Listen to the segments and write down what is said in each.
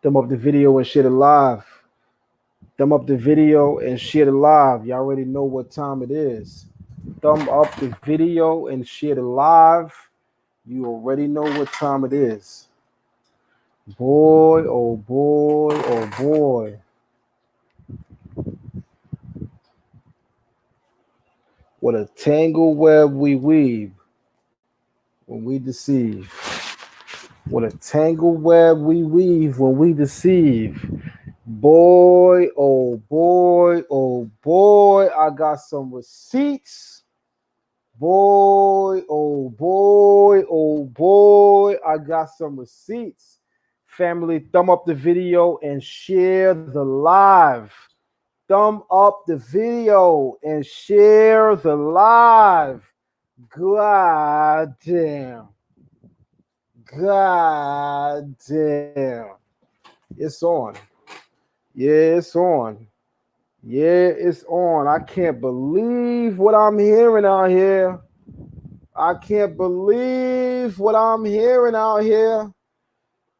Thumb up the video and share it live. Thumb up the video and share it live. You already know what time it is. Thumb up the video and share it live. You already know what time it is. Boy, oh boy, oh boy. What a tangle web we weave when we deceive. What a tangle web we weave when we deceive. Boy, oh boy, oh boy, I got some receipts. Boy, oh boy, oh boy, I got some receipts. Family, thumb up the video and share the live. Thumb up the video and share the live. God damn. God damn. It's on. Yeah, it's on. Yeah, it's on. I can't believe what I'm hearing out here. I can't believe what I'm hearing out here.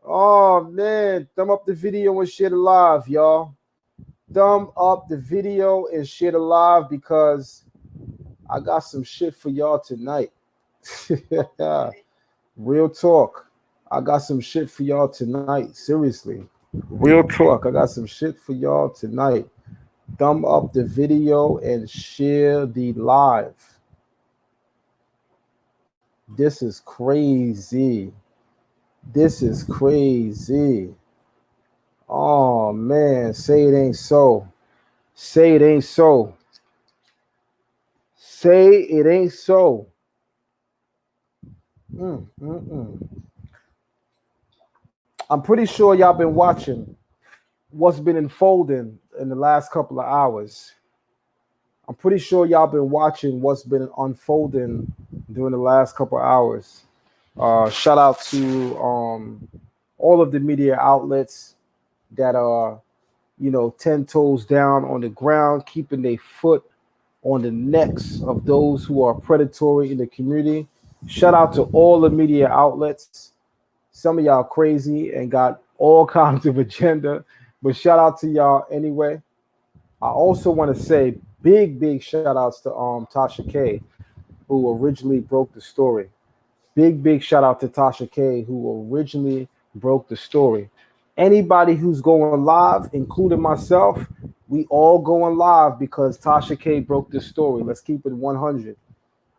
Oh, man. Thumb up the video and share the live, y'all. Thumb up the video and share the live because I got some shit for y'all tonight. Real talk. I got some shit for y'all tonight. Seriously. Real talk. I got some shit for y'all tonight. Thumb up the video and share the live. This is crazy. This is crazy. Oh, man. Say it ain't so. Say it ain't so. Say it ain't so. I'm pretty sure y'all been watching what's been unfolding in the last couple of hours. I'm pretty sure y'all been watching what's been unfolding during the last couple of hours. Shout out to all of the media outlets that are, 10 toes down on the ground, keeping their foot on the necks of those who are predatory in the community. Shout out to all the media outlets. Some of y'all crazy and got all kinds of agenda, but shout out to y'all anyway. I also want to say big shout outs to Tasha K, who originally broke the story. Big shout out to Tasha K, who originally broke the story. Anybody who's going live, including myself, we all going live because Tasha K broke this story. Let's keep it 100.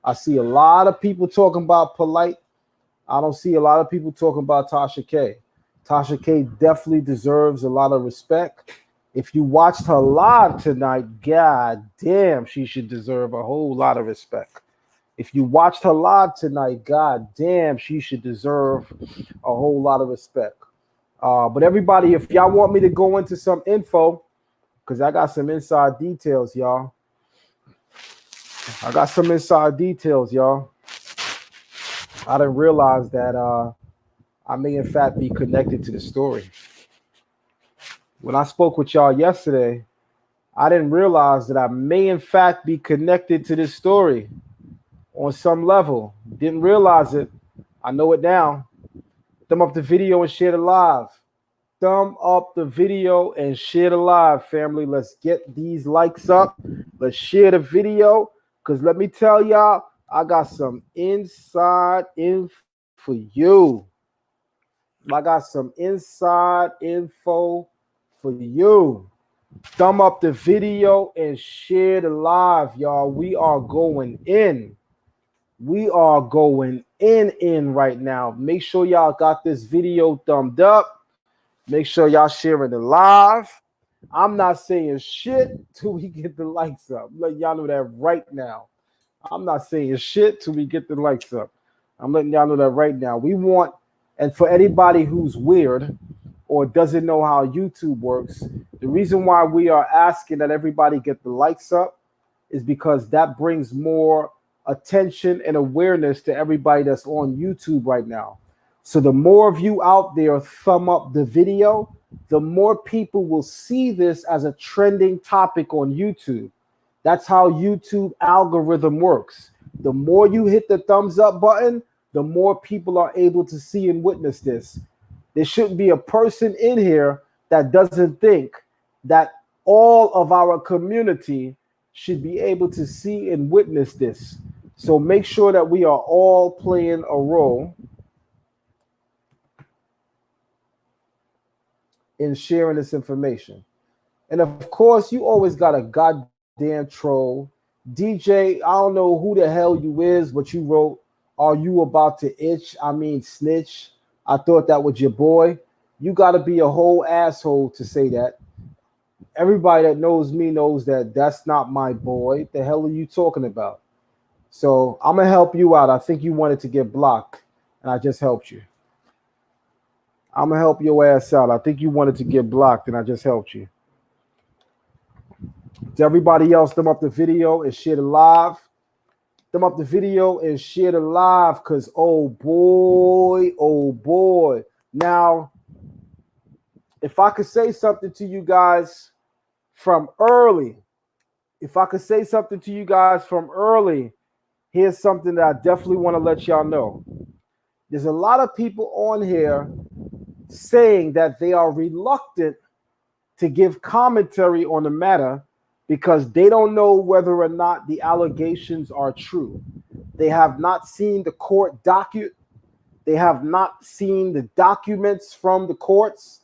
I see a lot of people talking about Polight. I don't see a lot of people talking about Tasha K. Tasha K definitely deserves a lot of respect. If you watched her live tonight, god damn, she should deserve a whole lot of respect. If you watched her live tonight, god damn, she should deserve a whole lot of respect. But everybody, if y'all want me to go into some info, because I got some inside details, y'all. I got some inside details, y'all. I didn't realize that I may in fact be connected to the story. When I spoke with y'all yesterday, I didn't realize that I may in fact be connected to this story on some level. Didn't realize it. I know it now. Thumb up the video and share the live. Thumb up the video and share the live, family. Let's get these likes up. Let's share the video. Because let me tell y'all, I got some inside info for you. I got some inside info for you. Thumb up the video and share the live, y'all. We are going in. We are going in right now. Make sure y'all got this video thumbed up. Make sure y'all sharing the live. I'm not saying shit till we get the likes up. Let y'all know that right now. I'm not saying shit till we get the likes up. I'm letting y'all know that right now. We want, and for anybody who's weird or doesn't know how YouTube works, the reason why we are asking that everybody get the likes up is because that brings more attention and awareness to everybody that's on YouTube right now. So the more of you out there thumb up the video, the more people will see this as a trending topic on YouTube. That's how YouTube algorithm works. The more you hit the thumbs up button, the more people are able to see and witness this. There shouldn't be a person in here that doesn't think that all of our community should be able to see and witness this. So make sure that we are all playing a role in sharing this information. And of course, you always got a goddamn troll. DJ, I don't know who the hell you is, but you wrote, "Are you about to itch? I mean, snitch." I thought that was your boy. You got to be a whole asshole to say that. Everybody that knows me knows that that's not my boy. The hell are you talking about? So I'm going to help you out. I think you wanted to get blocked, and I just helped you. I'm going to help your ass out. I think you wanted to get blocked, and I just helped you. To everybody else, thumb up the video and share the live. Thumb up the video and share the live, because oh boy. Now, if I could say something to you guys from early, here's something that I definitely want to let y'all know. There's a lot of people on here saying that they are reluctant to give commentary on the matter because they don't know whether or not the allegations are true. They have not seen the court docket. They have not seen the documents from the courts.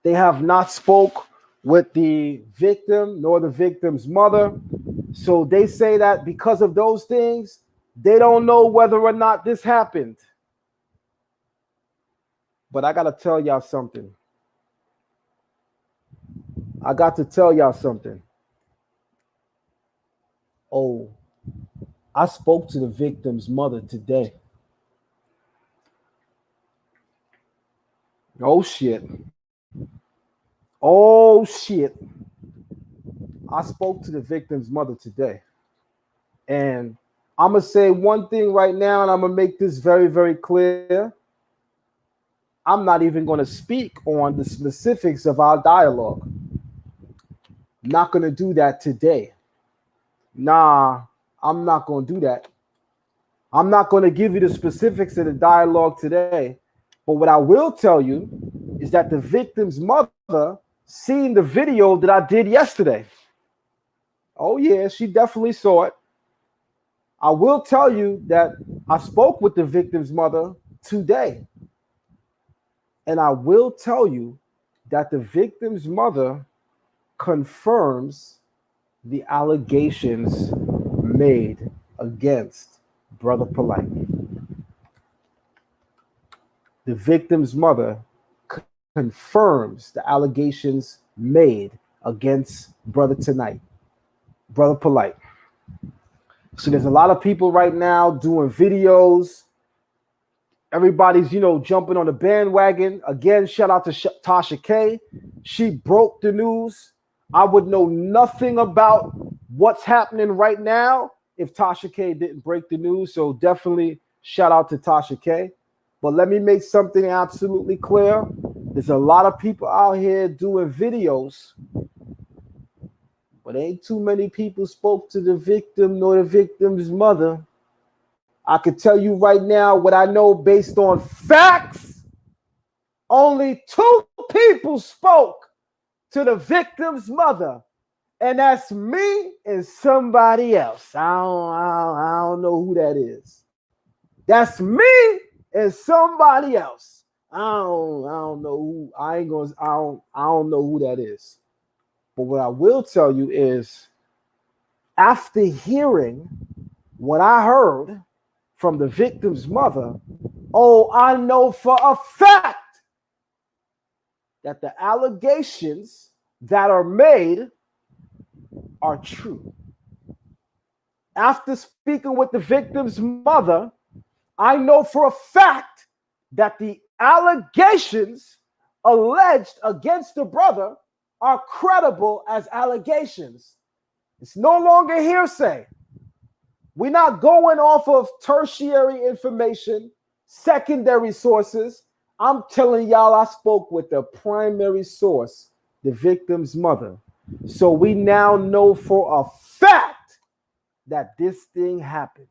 They have not spoke with the victim nor the victim's mother. So they say that because of those things, they don't know whether or not this happened. But I got to tell y'all something. Oh, I spoke to the victim's mother today. Oh, shit. I spoke to the victim's mother today. And I'm going to say one thing right now, and I'm going to make this very, very clear. I'm not even going to speak on the specifics of our dialogue. Not going to do that today. Nah, I'm not going to do that. I'm not going to give you the specifics of the dialogue today. But what I will tell you is that the victim's mother seen the video that I did yesterday. Oh, yeah, she definitely saw it. I will tell you that I spoke with the victim's mother today. And I will tell you that the victim's mother confirms the allegations made against Brother Polight. The victim's mother confirms the allegations made against Brother Polight. So there's a lot of people right now doing videos. Everybody's, jumping on the bandwagon. Again, shout out to Tasha K. She broke the news. I would know nothing about what's happening right now if Tasha K didn't break the news. So definitely shout out to Tasha K. But let me make something absolutely clear. There's a lot of people out here doing videos, but ain't too many people spoke to the victim nor the victim's mother. I could tell you right now what I know based on facts. Only 2 people spoke to the victim's mother, and that's me and somebody else. I don't know who that is. That's me and somebody else. I don't know who. I don't know who that is. But what I will tell you is, after hearing what I heard from the victim's mother, I know for a fact that the allegations that are made are true. After speaking with the victim's mother, I know for a fact that the allegations alleged against the brother are credible as allegations. It's no longer hearsay. We're not going off of tertiary information, secondary sources. I'm telling y'all, I spoke with the primary source, the victim's mother. So we now know for a fact that this thing happened.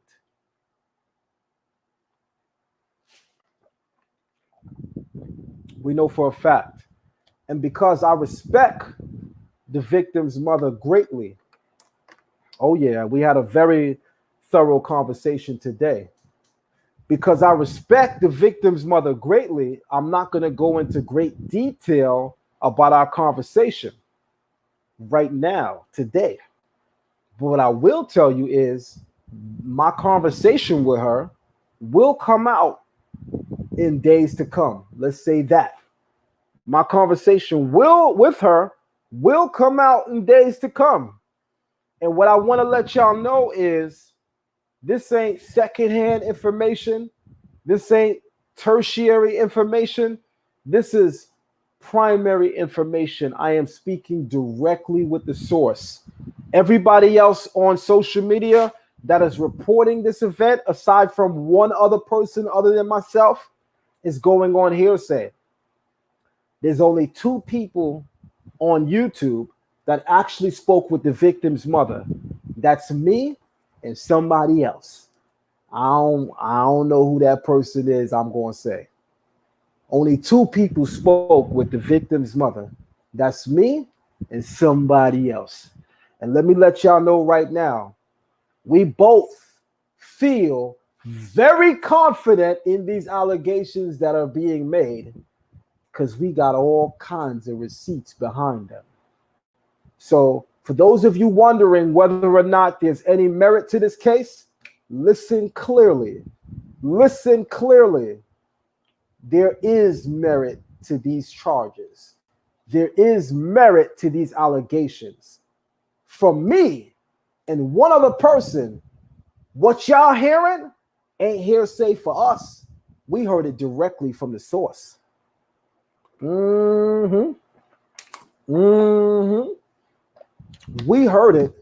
We know for a fact. And because I respect the victim's mother greatly, oh yeah, we had a very thorough conversation today. Because I respect the victim's mother greatly, I'm not going to go into great detail about our conversation right now, today. But what I will tell you is my conversation with her will come out in days to come. Let's say that. My conversation with her will come out in days to come. And what I want to let y'all know is this ain't secondhand information. This ain't tertiary information. This is primary information. I am speaking directly with the source. Everybody else on social media that is reporting this event, aside from one other person other than myself, is going on hearsay. There's only 2 people on YouTube that actually spoke with the victim's mother. That's me and somebody else. I don't know who that person is, I'm going to say. Only 2 people spoke with the victim's mother. That's me and somebody else. And let me let y'all know right now, we both feel very confident in these allegations that are being made because we got all kinds of receipts behind them. So for those of you wondering whether or not there's any merit to this case, listen clearly. Listen clearly. There is merit to these charges. There is merit to these allegations. For me and one other person, what y'all hearing ain't hearsay for us. We heard it directly from the source. We heard it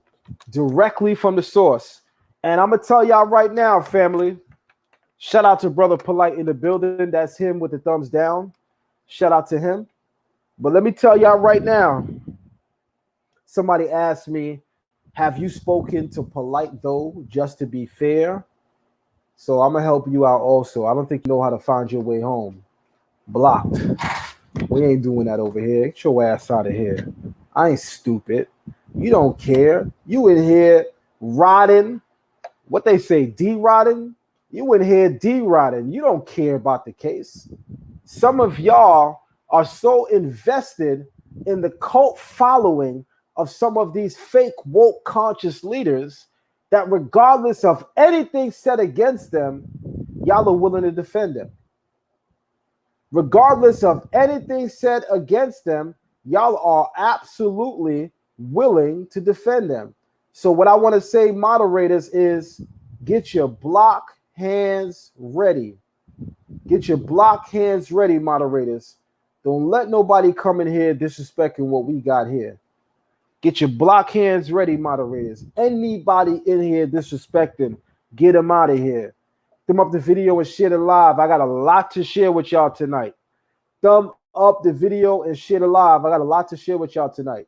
directly from the source. And I'm going to tell y'all right now, family, shout out to Brother Polight in the building. That's him with the thumbs down. Shout out to him. But let me tell y'all right now, somebody asked me, have you spoken to Polight though, just to be fair? So I'm going to help you out also. I don't think you know how to find your way home. Blocked. We ain't doing that over here. Get your ass out of here. I ain't stupid. You don't care. You in here rotting. What they say, D-rotting? You in here D-rotting. You don't care about the case. Some of y'all are so invested in the cult following of some of these fake woke conscious leaders that regardless of anything said against them, y'all are willing to defend them. Regardless of anything said against them, y'all are absolutely willing to defend them. So what I want to say, moderators, is get your block hands ready. Get your block hands ready, moderators. Don't let nobody come in here disrespecting what we got here. Get your block hands ready, moderators. Anybody in here disrespecting, get them out of here. Thumb up the video and share it live. I got a lot to share with y'all tonight. Thumb up the video and share it live. I got a lot to share with y'all tonight.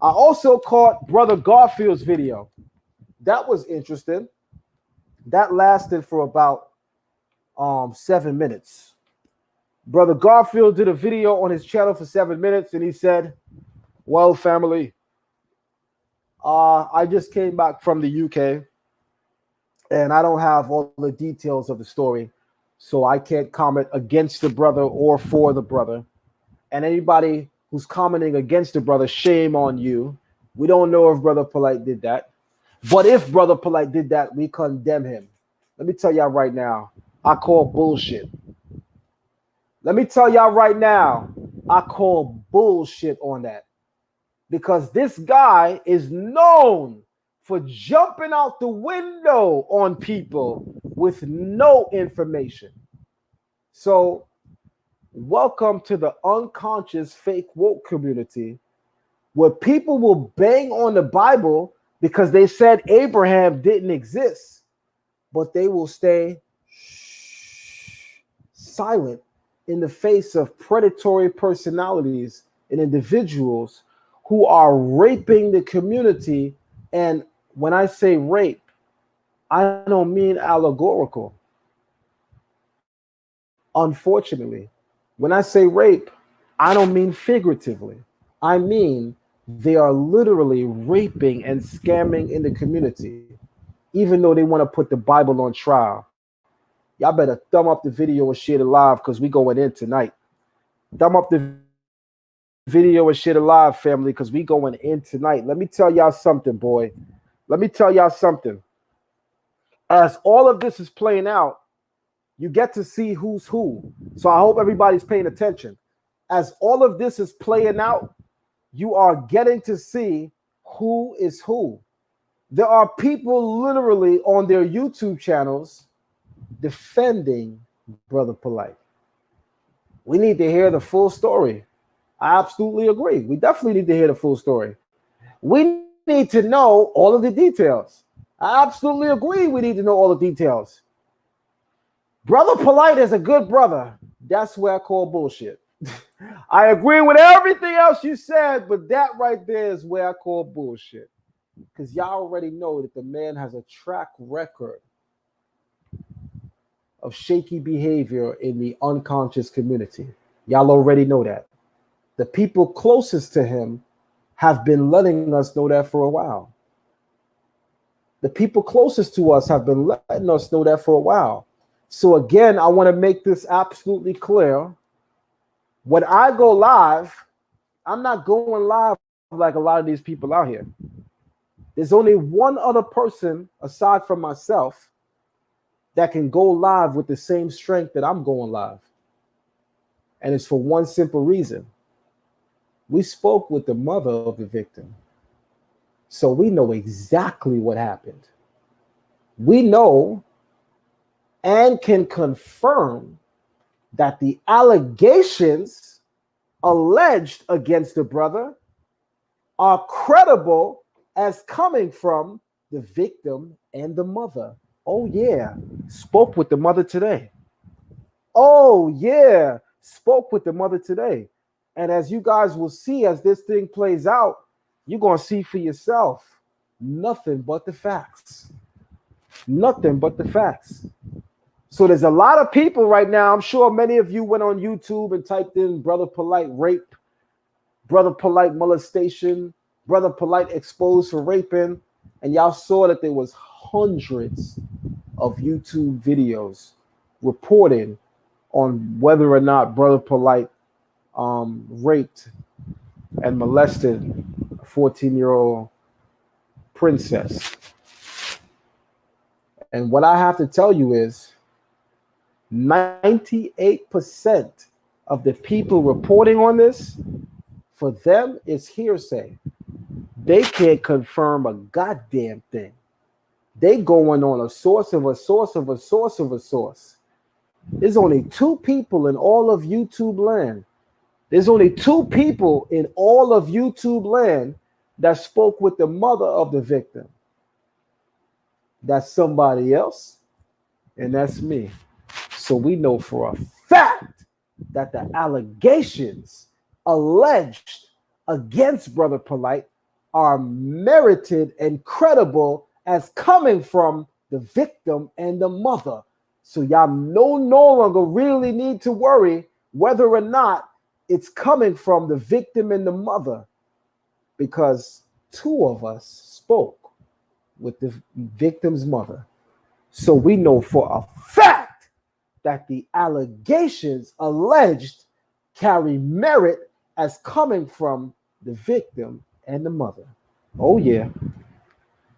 I also caught Brother Garfield's video. That was interesting. That lasted for about 7 minutes. Brother Garfield did a video on his channel for 7 minutes, and he said, well, family, I just came back from the UK, and I don't have all the details of the story, so I can't comment against the brother or for the brother. And anybody who's commenting against the brother, shame on you. We don't know if Brother Polight did that. But if Brother Polight did that, we condemn him. Let me tell y'all right now, I call bullshit. Let me tell y'all right now, I call bullshit on that. Because this guy is known for jumping out the window on people with no information. So, welcome to the unconscious fake woke community where people will bang on the Bible because they said Abraham didn't exist, but they will stay silent in the face of predatory personalities and individuals who are raping the community. And when I say rape, I don't mean allegorical. Unfortunately, When I say rape, I don't mean figuratively. I mean they are literally raping and scamming in the community, even though they want to put the Bible on trial. Y'all better thumb up the video and share it live because we going in tonight. Thumb up the video and share it live, family, because we going in tonight. Let me tell y'all something, boy. Let me tell y'all something. As all of this is playing out, you get to see who's who. So I hope everybody's paying attention. As all of this is playing out, you are getting to see who is who. There are people literally on their YouTube channels defending Brother Polight. We need to hear the full story. I absolutely agree. We definitely need to hear the full story. We need to know all of the details. I absolutely agree. We need to know all the details. Brother Polight is a good brother. That's where I call bullshit. I agree with everything else you said, but that right there is where I call bullshit. Because y'all already know that the man has a track record of shaky behavior in the unconscious community. Y'all already know that. The people closest to him have been letting us know that for a while. The people closest to us have been letting us know that for a while. So again, I want to make this absolutely clear. When I go live, I'm not going live like a lot of these people out here. There's only one other person aside from myself that can go live with the same strength that I'm going live. And it's for one simple reason. We spoke with the mother of the victim. So we know exactly what happened. We know and can confirm that the allegations alleged against the brother are credible as coming from the victim and the mother. Oh yeah, spoke with the mother today. Oh yeah, spoke with the mother today. And as you guys will see as this thing plays out, you're going to see for yourself nothing but the facts. Nothing but the facts. So there's a lot of people right now. I'm sure many of you went on YouTube and typed in Brother Polight rape, Brother Polight molestation, Brother Polight exposed for raping, and y'all saw that there was hundreds of YouTube videos reporting on whether or not Brother Polight raped and molested a 14-year-old princess. And what I have to tell you is 98% of the people reporting on this, for them, it's hearsay. They can't confirm a goddamn thing. They going on a source of a source of a source of a source. There's only two people in all of YouTube land. There's only two people in all of YouTube land that spoke with the mother of the victim. That's somebody else, and that's me. So we know for a fact that the allegations alleged against Brother Polight are merited and credible as coming from the victim and the mother. So y'all no longer really need to worry whether or not it's coming from the victim and the mother, because two of us spoke with the victim's mother. So we know for a fact that the allegations alleged carry merit as coming from the victim and the mother. Oh yeah.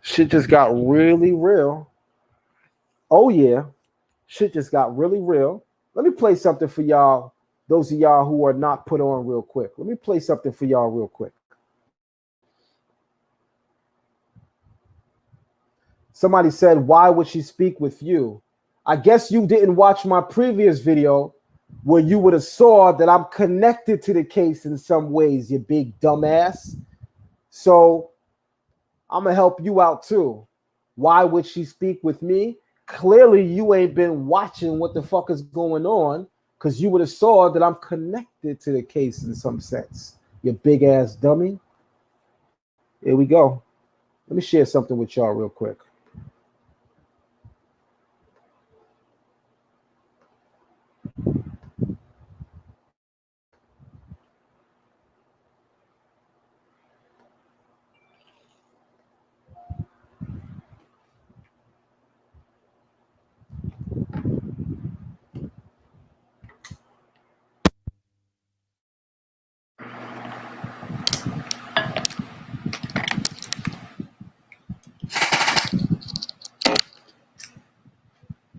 Shit just got really real. Oh yeah. Shit just got really real. Let me play something for y'all, those of y'all who are not put on real quick. Let me play something for y'all real quick. Somebody said, why would she speak with you? I guess you didn't watch my previous video where you would have saw that I'm connected to the case in some ways, you big dumbass. So I'm going to help you out too. Why would she speak with me? Clearly, you ain't been watching what the fuck is going on, because you would have saw that I'm connected to the case in some sense, you big ass dummy. Here we go. Let me share something with y'all real quick.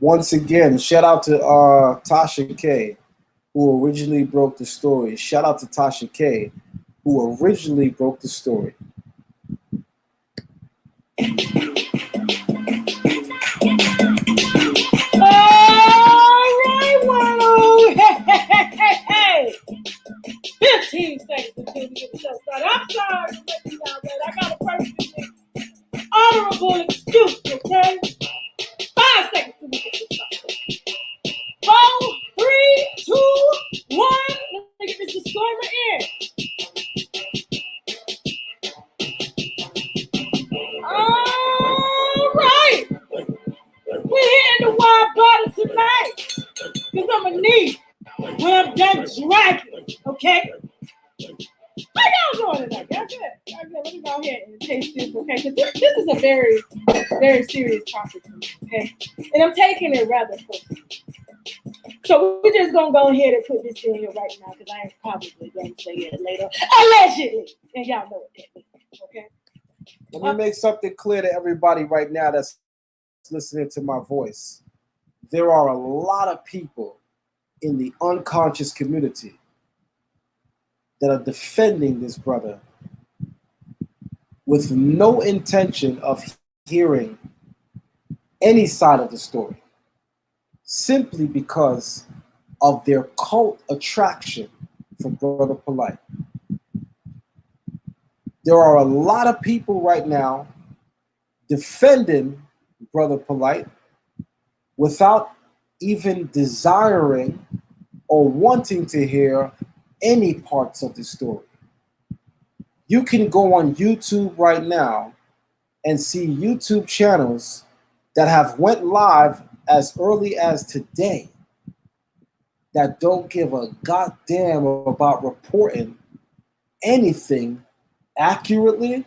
Once again, shout out to Tasha K, who originally broke the story. Shout out to Tasha K, who originally broke the story. Hey. 15 seconds until we get the show started. I'm sorry for making y'all wait. I got a perfectly honorable excuse, okay? 5 seconds till we get this started. 4, 3, 2, 1. Let me get this disclaimer in. All right. We're hitting the wide bottle tonight. Because I'm going to need when I'm done dragging, okay? How y'all doing tonight? Y'all good? Y'all good? Let me go ahead and taste this, okay? Because this is a very, very serious topic, okay? And I'm taking it rather personal. So we're just going to go ahead and put this in here right now because I ain't probably going to say it later. Allegedly. And y'all know what that means, okay? Let me make something clear to everybody right now that's listening to my voice. There are a lot of people in the unconscious community that are defending this brother with no intention of hearing any side of the story, simply because of their cult attraction for Brother Polight. There are a lot of people right now defending Brother Polight without even desiring or wanting to hear any parts of the story. You can go on YouTube right now and see YouTube channels that have went live as early as today that don't give a goddamn about reporting anything accurately,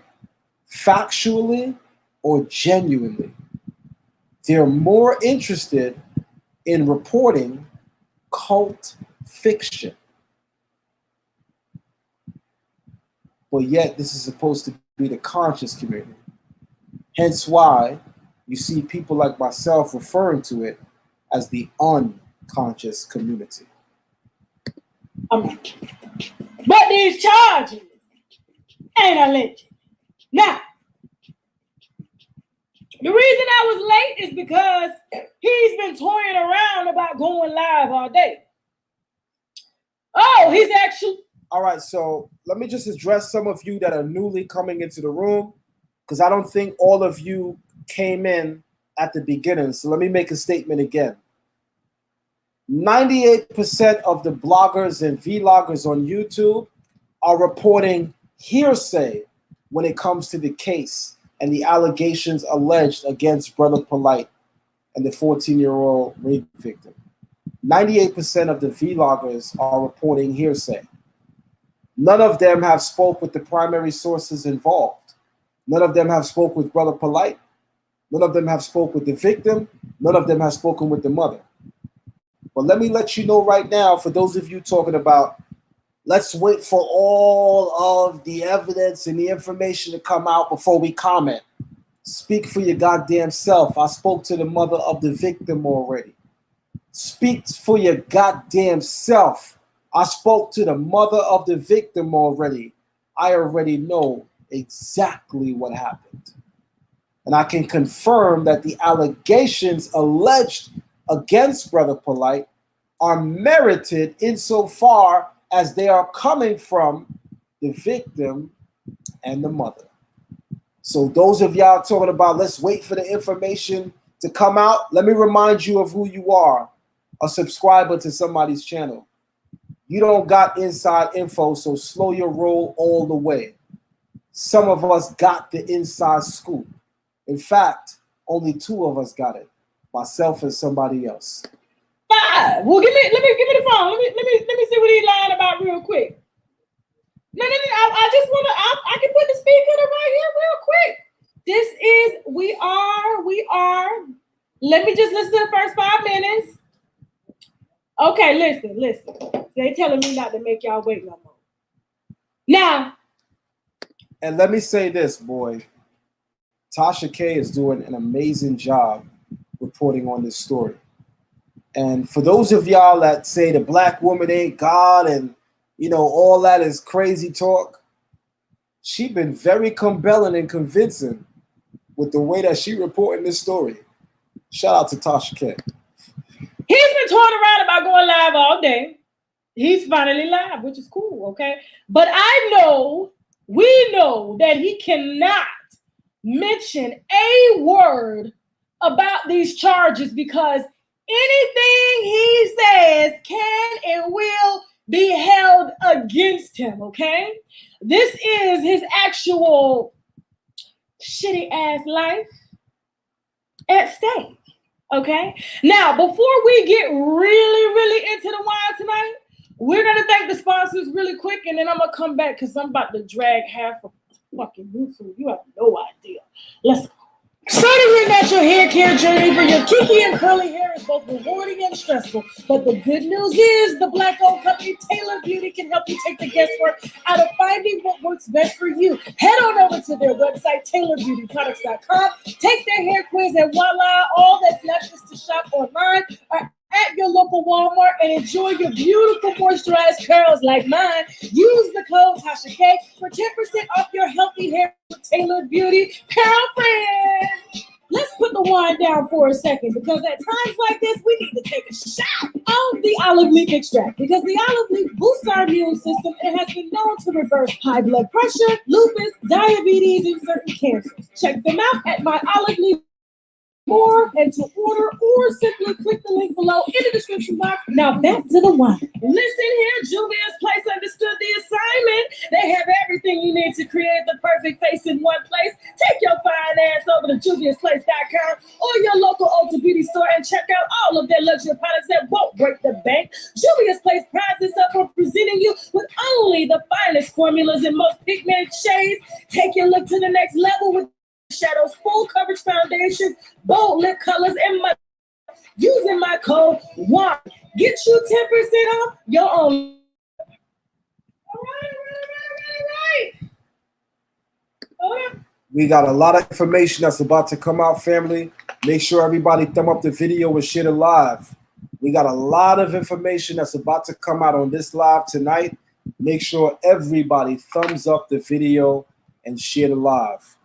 factually, or genuinely. They're more interested in reporting cult fiction. But yet this is supposed to be the conscious community. Hence why you see people like myself referring to it as the unconscious community. But these charges ain't alleged. Now, the reason I was late is because he's been toying around about going live all day. Oh, he's actually... All right, so let me just address some of you that are newly coming into the room, because I don't think all of you came in at the beginning. So let me make a statement again. 98% of the bloggers and vloggers on YouTube are reporting hearsay when it comes to the case and the allegations alleged against Brother Polight and the 14-year-old rape victim. 98% of the vloggers are reporting hearsay. None of them have spoke with the primary sources involved. None of them have spoke with Brother Polight. None of them have spoke with the victim. None of them have spoken with the mother. But let me let you know right now, for those of you talking about, let's wait for all of the evidence and the information to come out before we comment. Speak for your goddamn self. I spoke to the mother of the victim already. Speak for your goddamn self. I spoke to the mother of the victim already. I already know exactly what happened. And I can confirm that the allegations alleged against Brother Polight are merited insofar as they are coming from the victim and the mother. So those of y'all talking about let's wait for the information to come out, let me remind you of who you are, a subscriber to somebody's channel. You don't got inside info, so slow your roll all the way. Some of us got the inside scoop. In fact, only 2 of us got it, myself and somebody else. 5. Well, give me the phone. Let me see what he's lying about real quick. No. I just want to. I can put the speaker right here real quick. This is we are. Let me just listen to the first 5 minutes. Okay, listen. They telling me not to make y'all wait no more. Now. And let me say this, boy. Tasha K is doing an amazing job reporting on this story. And for those of y'all that say the black woman ain't God and, you know, all that is crazy talk, she been very compelling and convincing with the way that she reporting this story. Shout out to Tasha K. He's been touring around about going live all day. He's finally live, which is cool, okay? But we know that he cannot mention a word about these charges because anything he says can and will be held against him, okay? This is his actual shitty ass life at stake, okay? Now, before we get really into the wine tonight, we're going to thank the sponsors really quick, and then I'm going to come back because I'm about to drag half of fucking YouTube. You have no idea. Let's go. Starting your natural hair care journey for your kinky and curly hair is both rewarding and stressful. But the good news is the Black-owned company Taylor Beauty can help you take the guesswork out of finding what works best for you. Head on over to their website, TaylorBeautyProducts.com. Take their hair quiz and voila, all that's left is to shop online or at your local Walmart and enjoy your beautiful moisturized curls like mine. Use the code Tasha K for 10% off your healthy hair with Taylor Beauty. Girlfriend, let's put the wine down for a second because at times like this, we need to take a shot of the olive leaf extract because the olive leaf boosts our immune system and has been known to reverse high blood pressure, lupus, diabetes, and certain cancers. Check them out at my olive leaf more and to order or simply click the link below in the description box. Now back to the wine. Listen here, Julia's Place understood the assignment. They have everything you need to create the perfect face in one place. Take your fine ass over to Julia'sPlace.com or your local Ulta Beauty store and check out all of their luxury products that won't break the bank. Julia's Place prides itself on presenting you with only the finest formulas and most pigmented shades. Take your look to the next level with shadows, full coverage foundations, bold lip colors, and much. Using my code WAN, get you 10% off your own. All right. We got a lot of information that's about to come out, family. Make sure everybody thumb up the video and share it live. We got a lot of information that's about to come out on this live tonight. Make sure everybody thumbs up the video and share it live.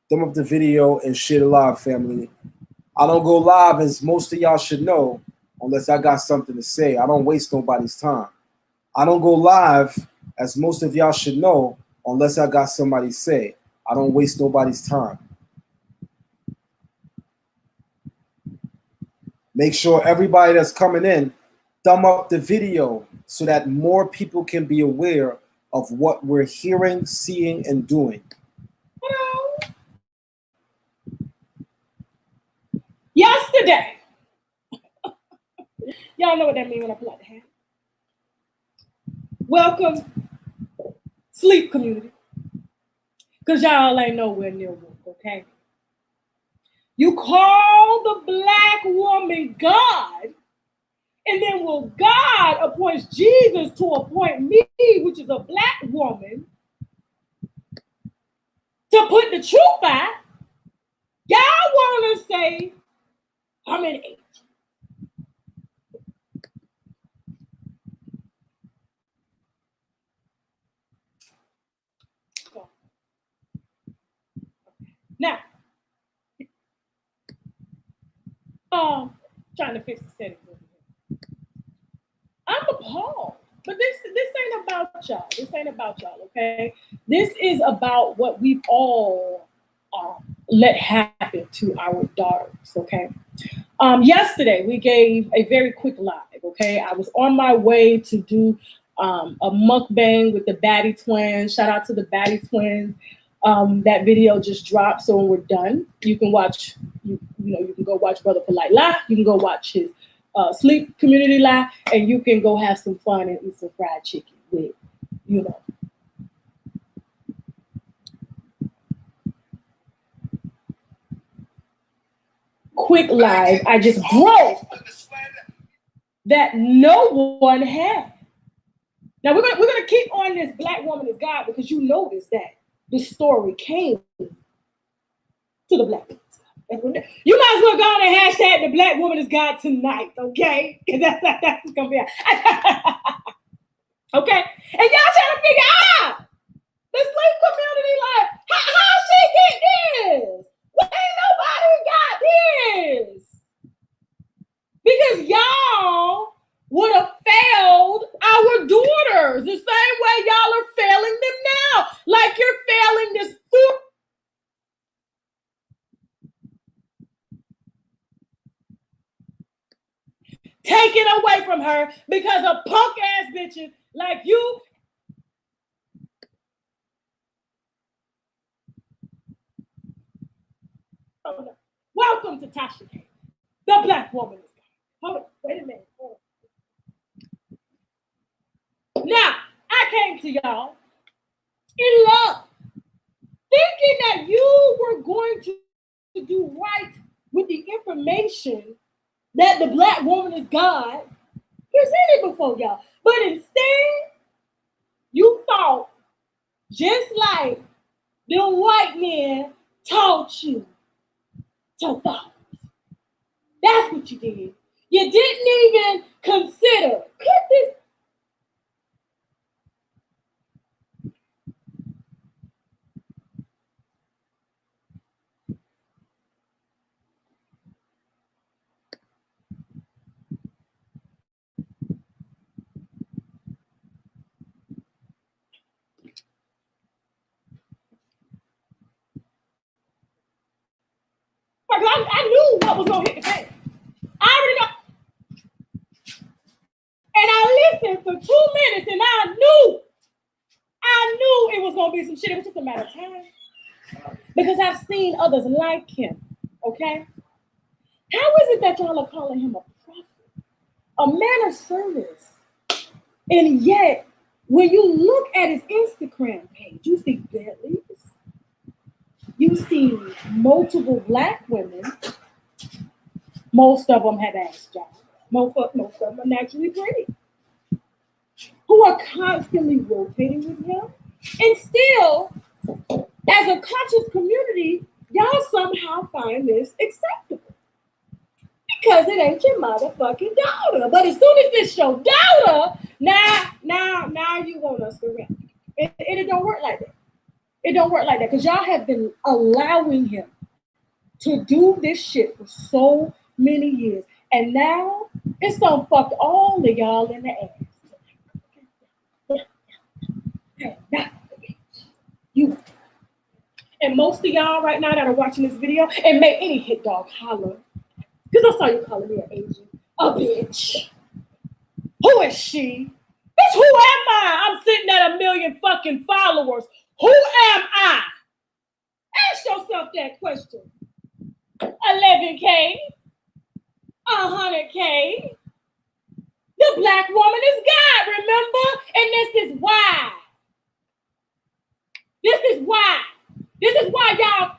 Thumb up the video and share it live, family. I don't go live, as most of y'all should know, unless I got something to say. I don't waste nobody's time. I don't go live, as most of y'all should know, unless I got somebody to say. I don't waste nobody's time. Make sure everybody that's coming in, thumb up the video so that more people can be aware of what we're hearing, seeing, and doing. Yesterday, y'all know what that means when I pull out the hand. Welcome, sleep community, because y'all ain't nowhere near work, okay? You call the black woman God, and then will God appoint Jesus to appoint me, which is a black woman, to put the truth out. Y'all want to say, I'm in age. Now, trying to fix the settings over here. I'm appalled, but this ain't about y'all. This ain't about y'all, okay? This is about what we've all let happen to our daughters, okay? Yesterday, we gave a very quick live, okay? I was on my way to do a mukbang with the Batty twins. Shout out to the Batty twins. That video just dropped, so when we're done, you can watch, you can go watch Brother Polight live, you can go watch his sleep community live, and you can go have some fun and eat some fried chicken with, quick live I just broke that no one had. Now we're gonna keep on this black woman is God because you notice that the story came to the black woman. You might as well go on and hashtag the black woman is God tonight, okay? Because that's gonna be okay. And y'all trying to figure out the slave community, like, how she get this? Well, ain't nobody got this. Because y'all would have failed our daughters the same way y'all are failing them now. Like you're failing this food. Taken away from her because of punk ass bitches like you. Oh, no. Welcome to Tasha K, the black woman. Hold on, wait a minute. Now, I came to y'all in love, thinking that you were going to do right with the information that the black woman is God presented before y'all. But instead, you thought, just like the white men taught you to thought. That's what you did. You didn't even consider, could this? I knew what was going to hit the fan. I already know. And I listened for 2 minutes and I knew it was going to be some shit. It was just a matter of time. Because I've seen others like him, okay? How is it that y'all are calling him a prophet, a man of service? And yet, when you look at his Instagram page, you see Bentleys, you see multiple black women. Most of them have ass jobs. Most of them are naturally pretty, who are constantly rotating with him. And still, as a conscious community, y'all somehow find this acceptable. Because it ain't your motherfucking daughter. But as soon as it's your daughter, now you want us to rap. It don't work like that. It don't work like that. Because y'all have been allowing him to do this shit for so many years. And now it's gonna fuck all of y'all in the ass. You. And most of y'all right now that are watching this video, and make any hit dog holler. Because I saw you calling me an Asian. A bitch. Who is she? Bitch, who am I? I'm sitting at 1 million fucking followers. Who am I? Ask yourself that question. 11K. 100K. The black woman is God, remember? And this is why. This is why y'all.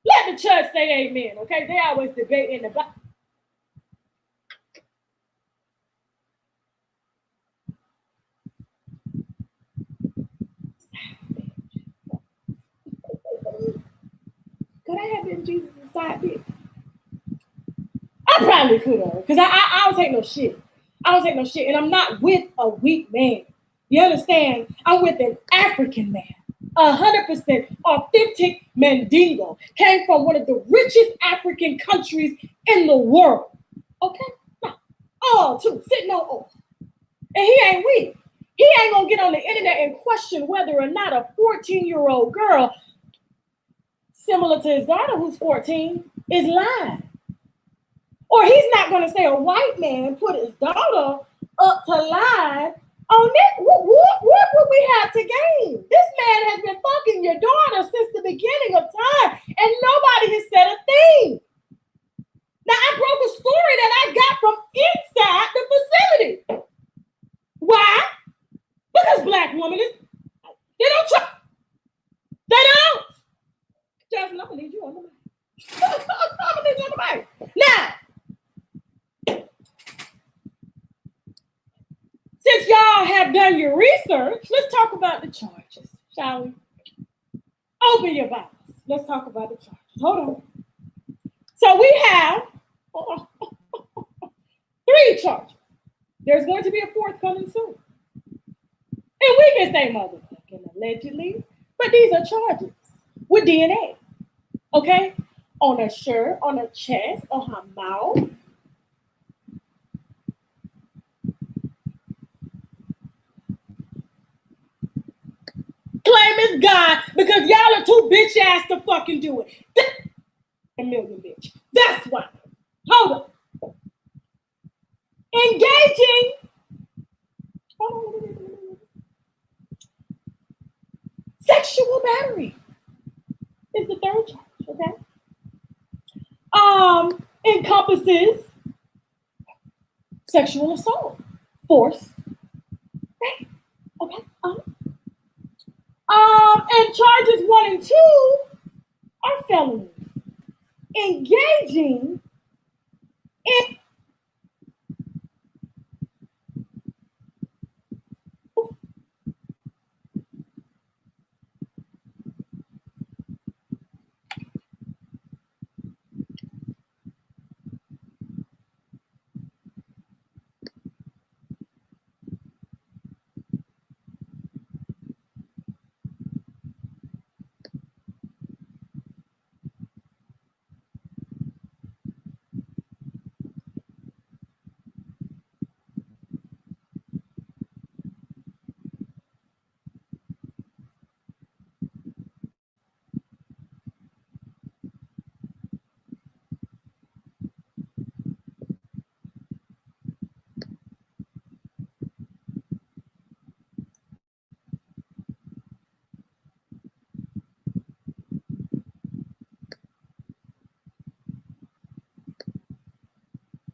Let the church say amen, okay? They always debate in the Bible. Could I have been Jesus' side bitch? I probably could have, because I don't take no shit. I don't take no shit, and I'm not with a weak man. You understand? I'm with an African man. 100% authentic Mandingo. Came from one of the richest African countries in the world. Okay? Now, all two, sitting on oath. And he ain't weak. He ain't gonna get on the internet and question whether or not a 14-year-old girl, similar to his daughter who's 14, is lying. Or he's not going to say a white man put his daughter up to lie on it. What would we have to gain? This man has been fucking your daughter since the beginning of time, and nobody has said a thing. Now, I broke a story that I got from inside the facility. Why? Because black women they don't try. They don't. Jasmine, I'm going to need you on the mic. I'm going to need you on the mic. Now, have done your research, let's talk about the charges, shall we? Open your Bibles. Let's talk about the charges. Hold on. So we have 3 charges. There's going to be a 4th coming soon. And we can say motherfucking allegedly, but these are charges with DNA. Okay? On a shirt, on a chest, on her mouth. Claim it's God because y'all are too bitch ass to fucking do it. A million bitch. That's why. Hold on. Engaging. Sexual battery is the 3rd charge, okay? Encompasses sexual assault, force, rape, okay? And charges 1 and 2 are felonies. Engaging in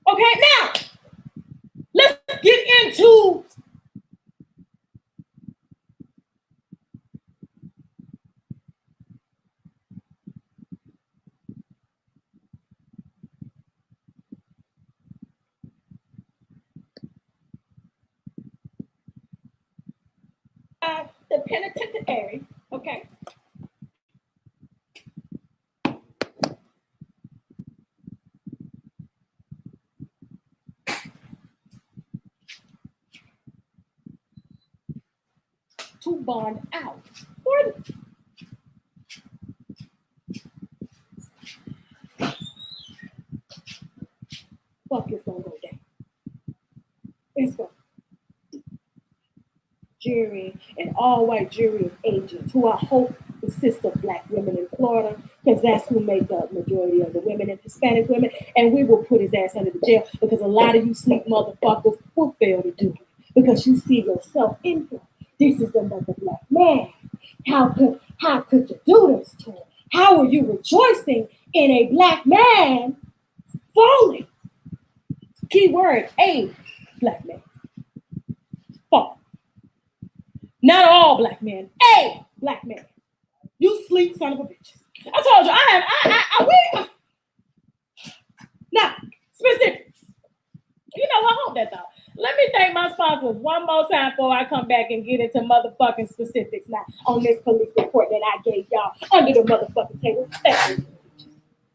okay, now let's get into the penitentiary, okay? To bond out. Fuck is gonna go down. It's gonna jury and all white jury of agents who I hope assist of Black women in Florida, because that's who make up majority of the women and Hispanic women, and we will put his ass under the jail because a lot of you sleep motherfuckers will fail to do it because you see yourself in him. This is another Black man. How could you do this to him? How are you rejoicing in a Black man falling? Key word, a Black man. Fall. Not all Black men, a Black man. You sleep son of a bitch. I told you, I will. Now, specifics. You know, I hope that's all. Let me thank my sponsors one more time before I come back and get into motherfucking specifics now on this police report that I gave y'all under the motherfucking table. Thank you.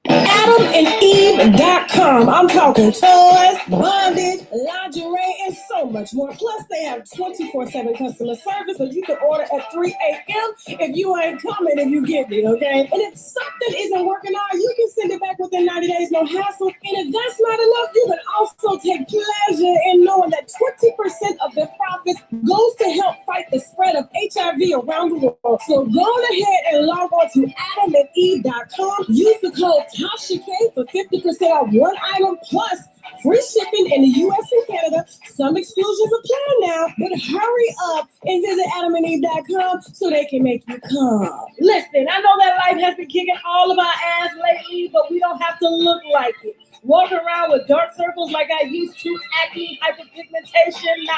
AdamandEve.com. I'm talking toys, bondage, lingerie, and so much more. Plus, they have 24/7 customer service, so you can order at 3 a.m. if you ain't coming if you get it, okay? And if something isn't working out, you can send it back within 90 days, no hassle. And if that's not enough, you can also take pleasure in knowing that 20% of their profits goes to help fight the spread of HIV around the world. So go ahead and log on to AdamandEve.com. Use the code Tasha K for 50% off one item plus free shipping in the U.S. and Canada. Some exclusions apply now, but hurry up and visit AdamandEve.com so they can make you come. Listen, I know that life has been kicking all of our ass lately, but we don't have to look like it. Walk around with dark circles like I used to, acne, hyperpigmentation,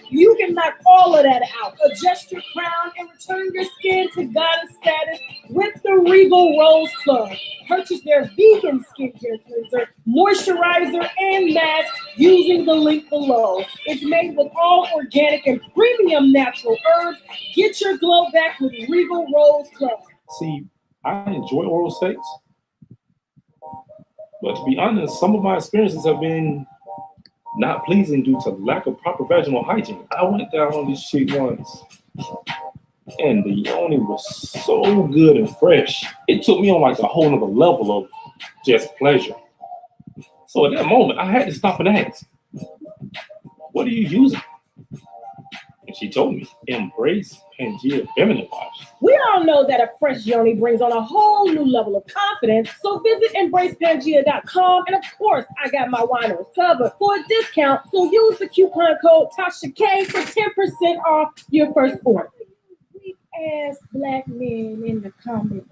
you can knock all of that out. Adjust your crown and return your skin to goddess status with the Regal Rose Club. Purchase their vegan skincare cleanser, moisturizer, and mask using the link below. It's made with all organic and premium natural herbs. Get your glow back with Regal Rose Club. See, I enjoy oral sex, but to be honest, some of my experiences have been not pleasing due to lack of proper vaginal hygiene. I went down on this shit once, and the yoni was so good and fresh. It took me on like a whole nother level of just pleasure. So at that moment, I had to stop and ask, what are you using? And she told me, embrace Pangea Feminine Wash. We all know that a fresh yoni brings on a whole new level of confidence. So visit embracepangea.com. And of course, I got my winos covered for a discount. So use the coupon code Tasha K for 10% off your first order. Weak ass black men in the comments.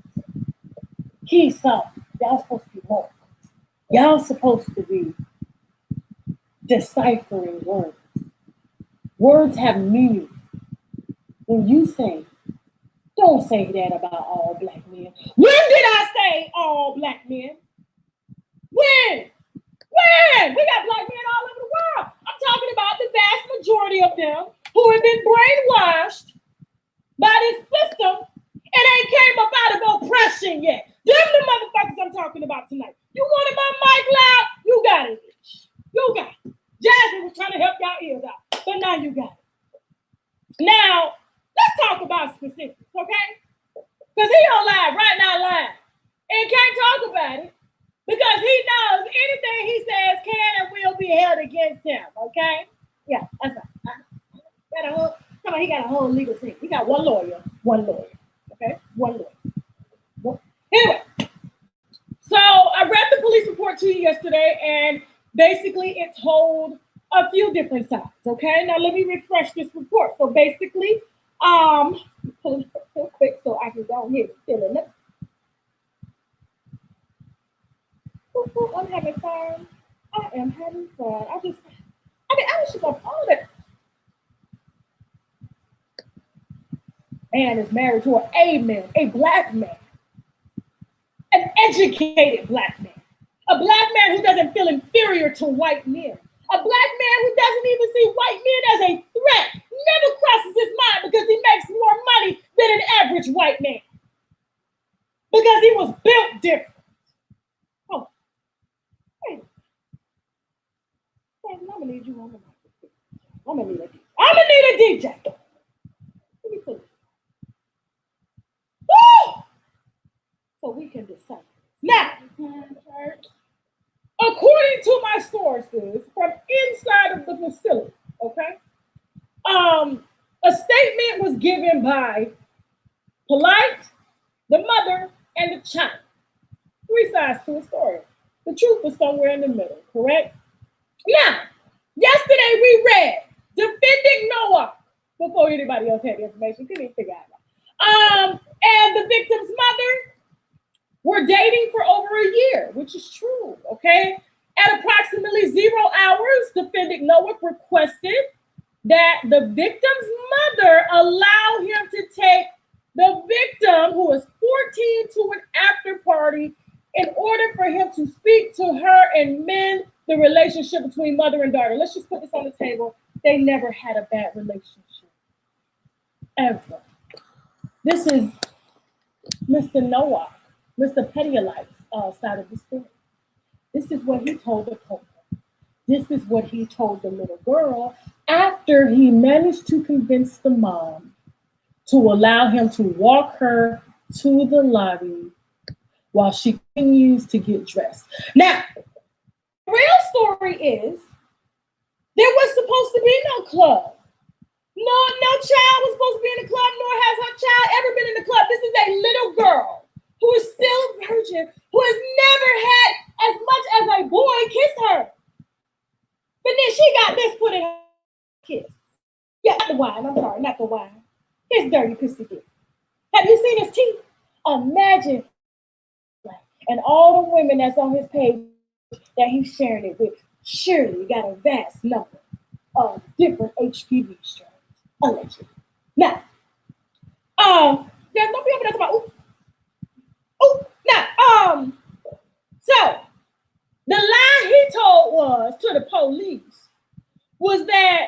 He's soft. Y'all supposed to be woke. Y'all supposed to be deciphering words. Words have meaning. When you say, don't say that about all black men. When did I say all black men? When? We got black men all over the world. I'm talking about the vast majority of them who have been brainwashed by this system and ain't came up out of oppression yet. Them the motherfuckers I'm talking about tonight. You wanted my mic loud? You got it, bitch. You got it. Jasmine was trying to help y'all ears out, but now you got it. Now, let's talk about specifics, okay? Because he on live right now live and can't talk about it because he knows anything he says can and will be held against him, okay? Yeah, that's right. He got a whole legal team. He got one lawyer, okay? One lawyer. Anyway, so I read the police report to you yesterday, and basically it told a few different sides, okay? Now let me refresh this report. So basically, pull it real quick so I can go ahead and fill it up. I'm having fun. I am having fun. I was just on all of it. Man is married to an man, a black man, an educated black man, a black man who doesn't feel inferior to white men, a black man who doesn't even see white men as a threat, never crosses his mind because he makes more money than an average white man because he was built different. Oh, wait. I'm gonna need you on the mic. I'm gonna need a DJ. Let me put it. Woo! So we can decide. Now, according to my sources from inside of the facility, okay, a statement was given by Polight, the mother, and the child. Three sides to a story. The truth is somewhere in the middle, correct? Now, yesterday we read defending Noah before anybody else had the information. Couldn't even figure out. And the victim's mother were dating for over a year, which is true, okay? At approximately 0 hours, defendant Noah requested that the victim's mother allow him to take the victim, who is 14, to an after party in order for him to speak to her and mend the relationship between mother and daughter. Let's just put this on the table. They never had a bad relationship, ever. This is Mr. Noah, Mr. Polight side of the story. This is what he told the couple. This is what he told the little girl after he managed to convince the mom to allow him to walk her to the lobby while she continues to get dressed. Now, the real story is there was supposed to be no club. No child was supposed to be in the club, nor has her child ever been in the club. This is a little girl who is still a virgin, who has never had as much as a boy kiss her. But then she got this put in her kiss. Yeah, not the wine. I'm sorry, not the wine. His dirty pussy dick. Have you seen his teeth? Imagine. And all the women that's on his page that he's sharing it with, surely got a vast number of different HPV strains. Allegedly. Now, there's no people that's about now, so the lie he told was was to the police was that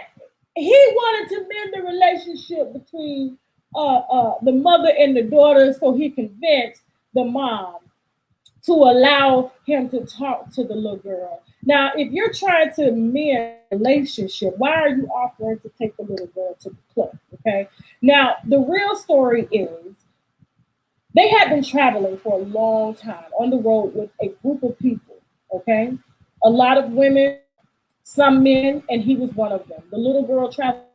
he wanted to mend the relationship between the mother and the daughter, so he convinced the mom to allow him to talk to the little girl. Now, if you're trying to mend a relationship, why are you offering to take the little girl to the club? Okay. Now, the real story is they had been traveling for a long time on the road with a group of people. Okay. A lot of women, some men, and he was one of them. The little girl traveled.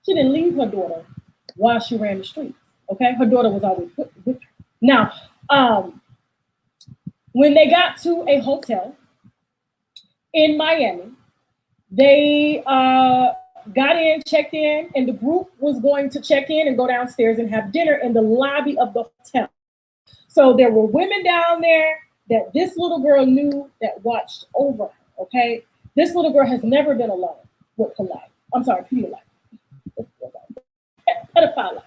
She didn't leave her daughter while she ran the streets. Okay. Her daughter was always with her. Now, when they got to a hotel in Miami, they got in, checked in, and the group was going to check in and go downstairs and have dinner in the lobby of the hotel. So there were women down there that this little girl knew that watched over her, okay? This little girl has never been alone with Polight. I'm sorry, Polight. Pedophile.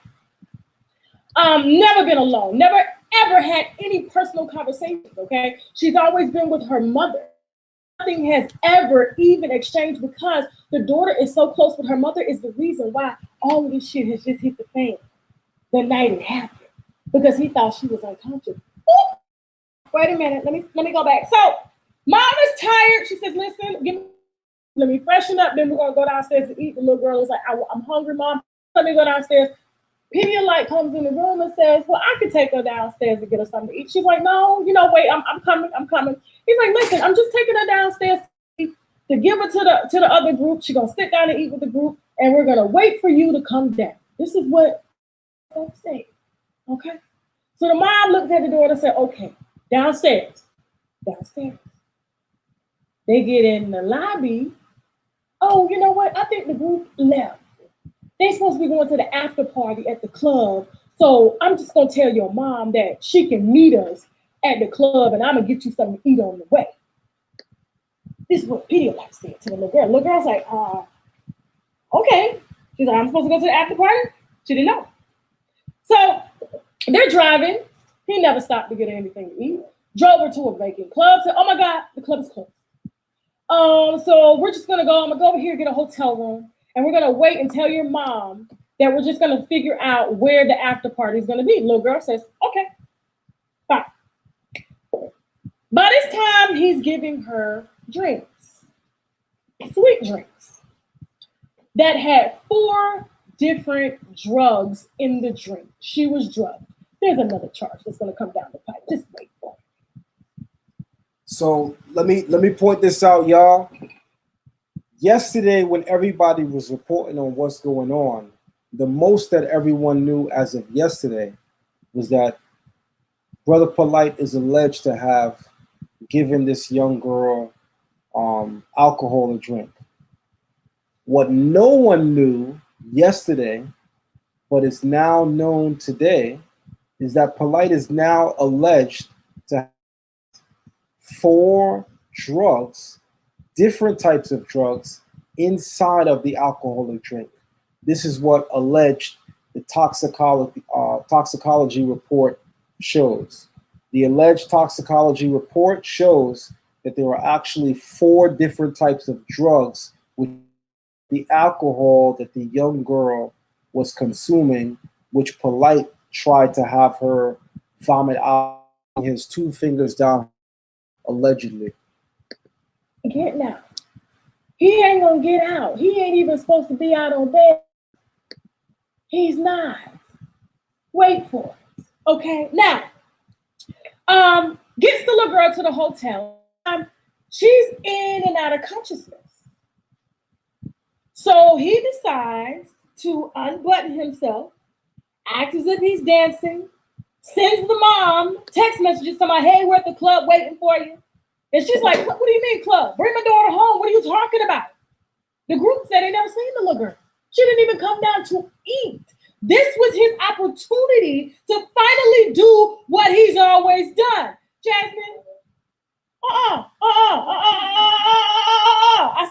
Never been alone, never ever had any personal conversations, okay? She's always been with her mother. Nothing has ever even exchanged because the daughter is so close with her mother is the reason why all of this shit has just hit the fan the night it happened because he thought she was unconscious. Ooh, wait a minute, let me go back. So mom is tired. She says, listen, let me freshen up, then we're gonna go downstairs to eat. The little girl is like, I'm hungry, mom. Let me go downstairs. Pedialyte comes in the room and says, well, I could take her downstairs to get her something to eat. She's like, no, wait, I'm coming. He's like, listen, I'm just taking her downstairs to give her to the other group. She's gonna sit down and eat with the group, and we're gonna wait for you to come down. This is what I'm saying. Okay. So the mom looked at the daughter and said, okay, downstairs. They get in the lobby. Oh, you know what? I think the group left. They're supposed to be going to the after party at the club. So I'm just going to tell your mom that she can meet us at the club and I'm going to get you something to eat on the way. This is what Pedialyte said to the little girl. The little girl's like, okay. She's like, I'm supposed to go to the after party? She didn't know. So they're driving. He never stopped to get her anything to eat. Drove her to a vacant club. Said, oh my God, the club is closed. So we're just going to go. I'm going to go over here and get a hotel room. And we're going to wait and tell your mom that we're just going to figure out where the after party is going to be. Little girl says, okay, fine. By this time, he's giving her drinks, sweet drinks, that had 4 different drugs in the drink. She was drugged. There's another charge that's going to come down the pipe. Just wait for it. So let me point this out, y'all. Yesterday, when everybody was reporting on what's going on, the most that everyone knew as of yesterday was that Brother Polight is alleged to have given this young girl alcohol to drink. What no one knew yesterday, but is now known today, is that Polight is now alleged to have 4 drugs, different types of drugs, inside of the alcoholic drink. This is what alleged the toxicology report shows. The alleged toxicology report shows that there are actually 4 different types of drugs with the alcohol that the young girl was consuming, which Polight tried to have her vomit out his 2 fingers down, allegedly. Get now. He ain't gonna get out. He ain't even supposed to be out on bed. He's not. Wait for it. Okay. Now, gets the little girl to the hotel. She's in and out of consciousness. So he decides to unbutton himself, act as if he's dancing, sends the mom text messages to my, hey, we're at the club waiting for you. And she's like, what do you mean club? Bring my daughter home. What are you talking about? The group said they never seen the little girl. She didn't even come down to eat. This was his opportunity to finally do what he's always done. Jasmine, I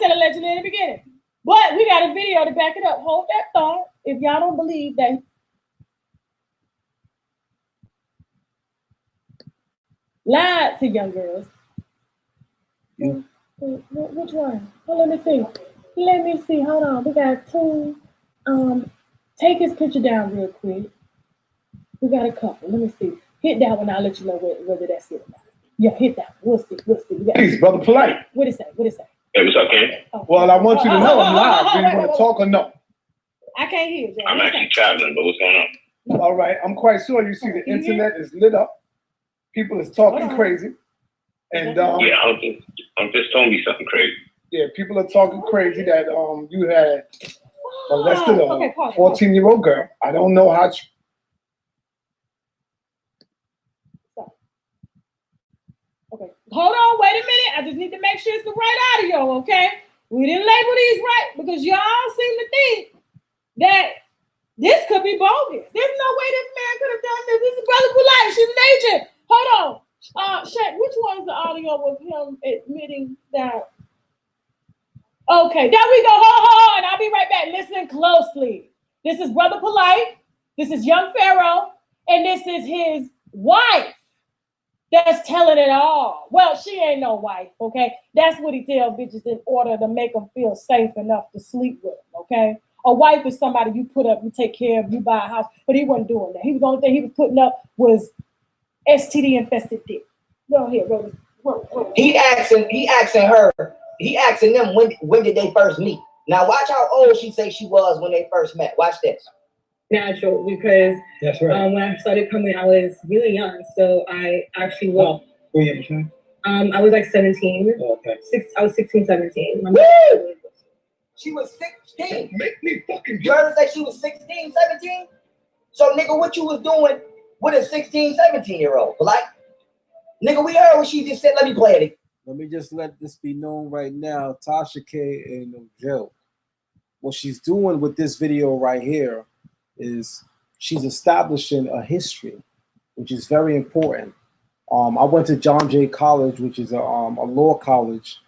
said allegedly in the beginning. But we got a video to back it up. Hold that thought. If y'all don't believe that lied to young girls. You Which one? Oh, let me see. Let me see. Hold on. We got two. Take his picture down real quick. We got a couple. Let me see. Hit that one. I'll let you know whether that's it or not. Yeah, hit that one. We'll see. We'll see. Peace, brother Polight. What it say? What it say? Hey, what's up, Ken? Oh. Well, I want you to know I'm live. Do you want to talk or no? I can't hear you. I'm actually traveling, but what's going on? All right. I'm quite sure you see the internet is lit up. People is talking crazy. And yeah, I'm just telling you something crazy. Yeah, people are talking crazy that you had molested a Okay, 14-year-old girl. I don't know how. Okay, hold on, wait a minute. I just need to make sure it's the right audio, okay? We didn't label these right because y'all seem to think that this could be bogus. There's no way this man could have done this. This is Brother Polight. She's an agent. Hold on. Shay, which one's the audio of him admitting that? Okay, there we go. Hold on. I'll be right back. Listen closely. This is Brother Polight. This is Young Pharaoh. And this is his wife that's telling it all. Well, she ain't no wife, okay? That's what he tell bitches in order to make them feel safe enough to sleep with them, okay? A wife is somebody you put up, you take care of, you buy a house. But he wasn't doing that. The only thing he was putting up was STD infested dick. Go ahead, Rose. He asking her. He asking them when did they first meet. Now watch how old she say she was when they first met. Watch this. Natural, because that's right. When I started coming, I was really young, so I actually was. I was like 17. Oh, okay. I was 16, 17. Woo! She was 16. Make me fucking. You heard her say she was 16, 17? So nigga, what you was doing with a 16, 17-year-old? Like, nigga, we heard what she just said. Let me play it. Let me just let this be known right now. Tasha K ain't no joke. What she's doing with this video right here is she's establishing a history, which is very important. I went to John Jay College, which is a law college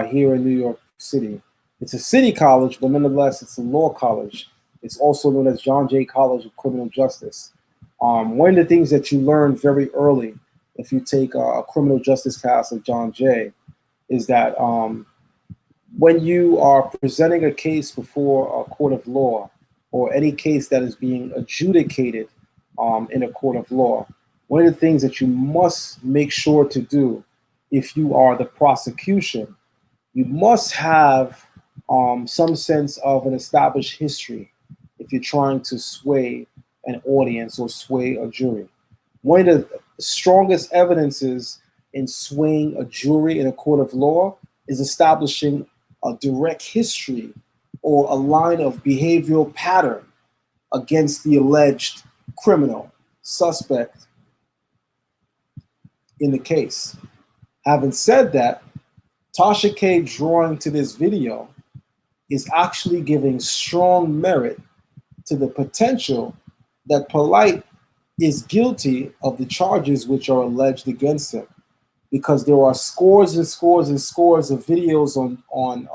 here in New York City. It's a city college, but nonetheless, it's a law college. It's also known as John Jay College of Criminal Justice. One of the things that you learn very early if you take a criminal justice class at John Jay is that when you are presenting a case before a court of law or any case that is being adjudicated in a court of law, one of the things that you must make sure to do if you are the prosecution, you must have some sense of an established history if you're trying to sway an audience or sway a jury. One of the strongest evidences in swaying a jury in a court of law is establishing a direct history or a line of behavioral pattern against the alleged criminal suspect in the case. Having said that, Tasha K drawing to this video is actually giving strong merit to the potential that Polight is guilty of the charges which are alleged against him, because there are scores and scores and scores of videos online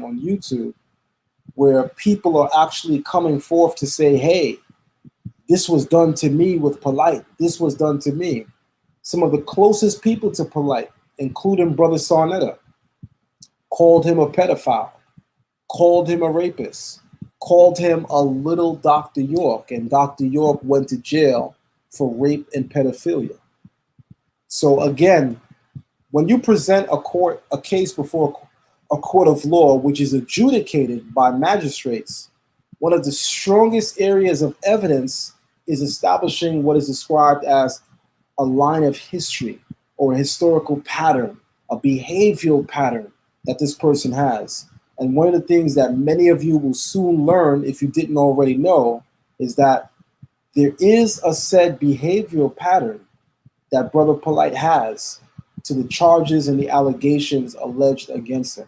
on YouTube where people are actually coming forth to say, hey, this was done to me with Polight. This was done to me. Some of the closest people to Polight, including Brother Sarnetta, called him a pedophile, called him a rapist, called him a little Dr. York, and Dr. York went to jail for rape and pedophilia. So again, when you present a case before a court of law, which is adjudicated by magistrates, one of the strongest areas of evidence is establishing what is described as a line of history or a historical pattern, a behavioral pattern that this person has. And one of the things that many of you will soon learn, if you didn't already know, is that there is a said behavioral pattern that Brother Polight has to the charges and the allegations alleged against him.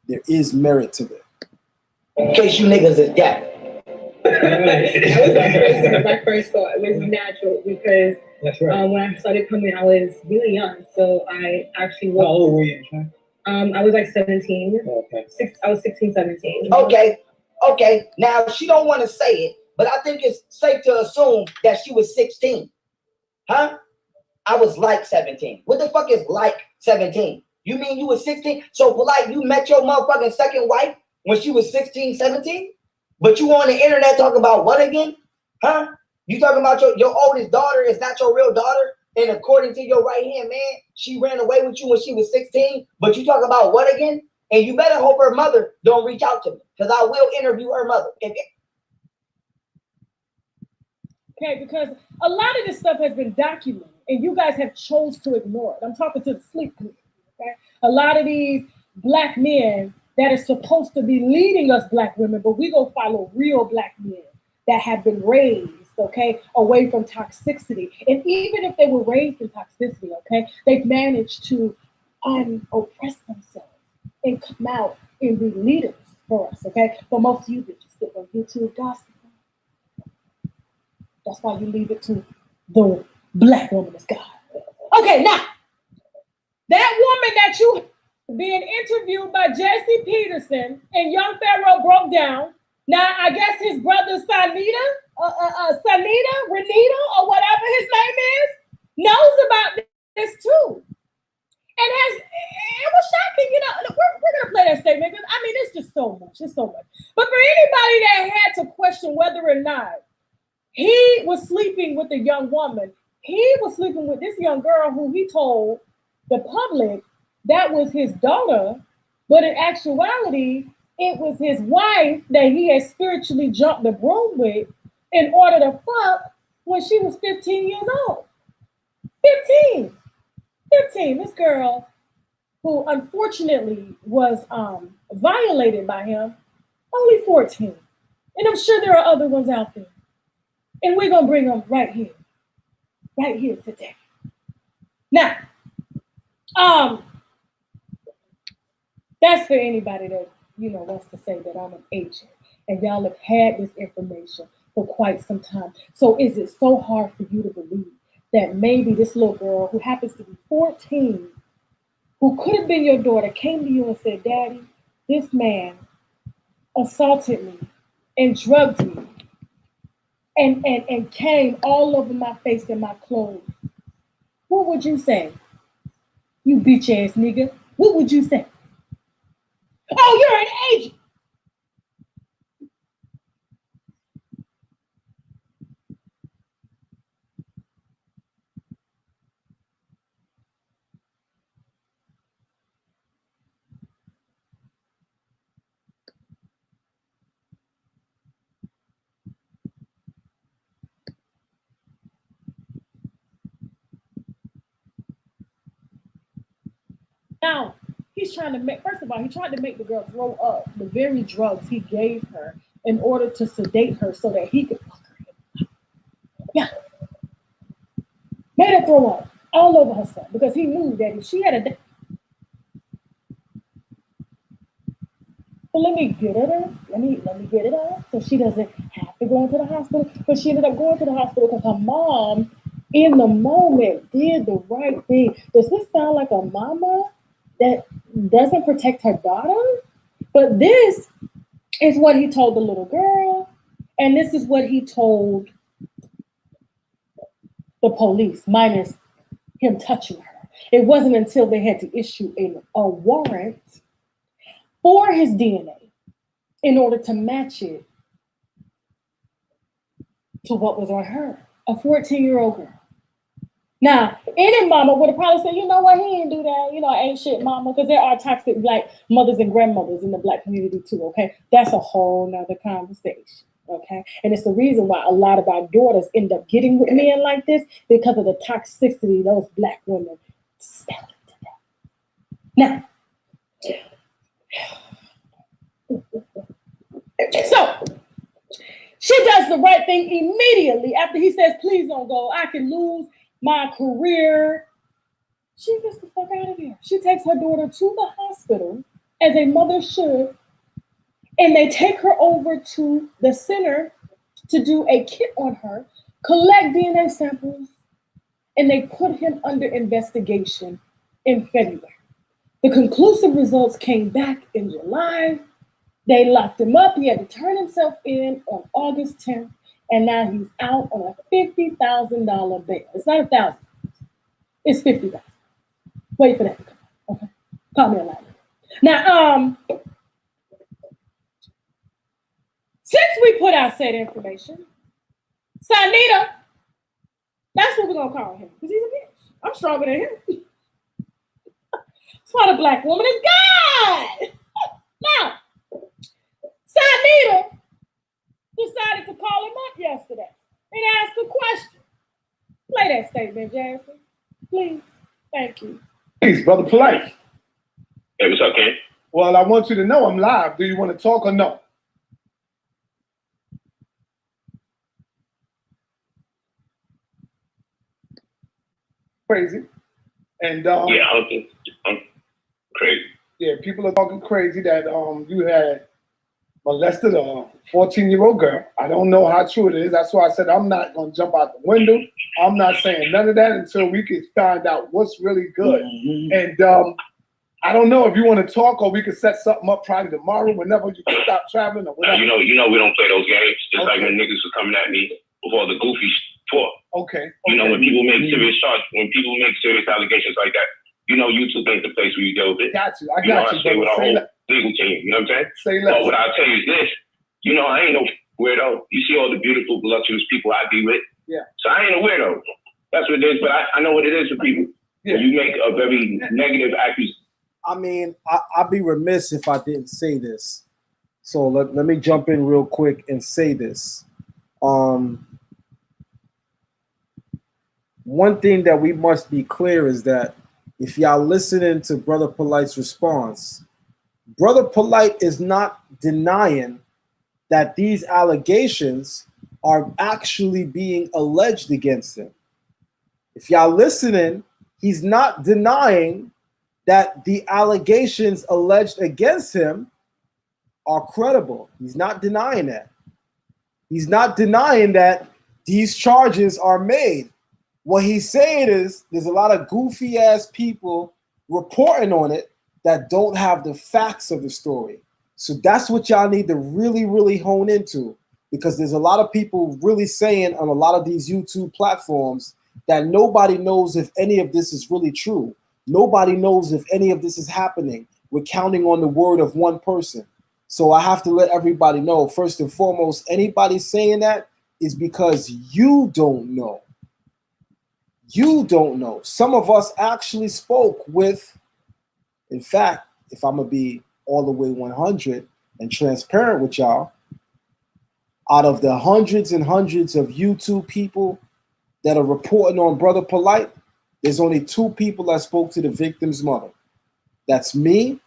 There is merit to that. In case you niggas is deaf. My first thought was natural, because when I started coming, I was really young, so I actually was. How old were you? I was like 17. Okay. I was 16, 17. Okay. Now she don't want to say it, but I think it's safe to assume that she was 16. Huh? I was like 17. What the fuck is like 17? You mean you was 16? So Polight, you met your motherfucking second wife when she was 16, 17? But you on the internet talking about what again? Huh? You talking about your oldest daughter is not your real daughter? And according to your right-hand man, she ran away with you when she was 16, but you talk about what again? And you better hope her mother don't reach out to me, because I will interview her mother. Okay, because a lot of this stuff has been documented, and you guys have chose to ignore it. I'm talking to the sleep community, okay? A lot of these black men that are supposed to be leading us black women, but we go follow real black men that have been raised, okay, away from toxicity. And even if they were raised in toxicity, okay, they've managed to oppress themselves and come out and be leaders for us, okay? But most of you bitches sit on YouTube gossip. That's why you leave it to the black woman of God. Okay, now, that woman that you being interviewed by Jesse Peterson and Young Pharaoh broke down. Now, I guess his brother Renita, or whatever his name is, knows about this too. And it was shocking, you know. We're gonna play that statement because I mean it's just so much. It's so much. But for anybody that had to question whether or not he was sleeping with a young woman, he was sleeping with this young girl who he told the public that was his daughter, but in actuality, it was his wife that he had spiritually jumped the broom with in order to fuck when she was 15 years old. 15. This girl who unfortunately was violated by him, only 14. And I'm sure there are other ones out there. And we're going to bring them right here today. Now, that's for anybody that, you know, wants to say that I'm an agent and y'all have had this information for quite some time. So is it so hard for you to believe that maybe this little girl who happens to be 14, who could have been your daughter, came to you and said, Daddy, this man assaulted me and drugged me and came all over my face and my clothes? What would you say? You bitch ass nigga. What would you say? Oh, you're an agent. Now, he's trying to make, first of all, he tried to make the girl throw up the very drugs he gave her in order to sedate her so that he could fuck her. Yeah. Made her throw up all over herself because he knew that if she had a... Well, let me get it out so she doesn't have to go into the hospital. But she ended up going to the hospital because her mom, in the moment, did the right thing. Does this sound like a mama that doesn't protect her daughter? But this is what he told the little girl, and this is what he told the police, minus him touching her. It wasn't until they had to issue a warrant for his DNA in order to match it to what was on her, a 14-year-old girl. Now, any mama would have probably said, you know what, he didn't do that, you know, ain't shit mama, because there are toxic black mothers and grandmothers in the black community too, okay? That's a whole nother conversation, okay? And it's the reason why a lot of our daughters end up getting with men like this, because of the toxicity those black women spell into them. Now, so, she does the right thing immediately after he says, please don't go, I can lose my career. She gets the fuck out of here. She takes her daughter to the hospital, as a mother should, and they take her over to the center to do a kit on her, collect DNA samples, and they put him under investigation in February. The conclusive results came back in July. They locked him up. He had to turn himself in on August 10th, and now he's out on a $50,000 bail. It's not $1,000. It's $50,000. Wait for that to come. Okay. Call me a liar. Now, since we put out said information, Sanita, that's what we're gonna call him, because he's a bitch. I'm stronger than him. That's why the black woman is God. Now, Sanita decided to call him up yesterday and ask a question. Play that statement, Jasmine. Please. Thank you. Please, Brother Polight. Hey, what's up, Ken? Well, I want you to know I'm live. Do you want to talk or no? Crazy. And Yeah, I'm crazy. yeah, people are talking crazy that you had molested a 14-year-old girl. I don't know how true it is. That's why I said I'm not gonna jump out the window. I'm not saying none of that until we can find out what's really good. And I don't know if you want to talk or we can set something up probably tomorrow whenever you can stop traveling or whatever. You know we don't play those games. Just like when niggas was coming at me before the goofy talk. Okay. You know, when people make serious charges, when people make serious allegations like that, you know YouTube ain't the place where you deal with it. Got you. I got you. I stay with our whole legal team. You know what I'm saying? Say less. But what I'll tell you is this. You know, I ain't no weirdo. You see all the beautiful, voluptuous people I be with. Yeah. So I ain't a weirdo. That's what it is. But I know what it is for people. Yeah. When you make a very negative accusation. I mean, I'd be remiss if I didn't say this. So let me jump in real quick and say this. One thing that we must be clear is that if y'all listening to Brother Polight's response, Brother Polight is not denying that these allegations are actually being alleged against him. If y'all listening, he's not denying that the allegations alleged against him are credible. He's not denying that. He's not denying that these charges are made. What he's saying is there's a lot of goofy ass people reporting on it that don't have the facts of the story. So that's what y'all need to really, really hone into, because there's a lot of people really saying on a lot of these YouTube platforms that nobody knows if any of this is really true. Nobody knows if any of this is happening. We're counting on the word of one person. So I have to let everybody know, first and foremost, anybody saying that is because you don't know. You don't know. Some of us actually spoke with, in fact, if I'm going to be all the way 100 and transparent with y'all, out of the hundreds and hundreds of YouTube people that are reporting on Brother Polight, there's only 2 people that spoke to the victim's mother. That's me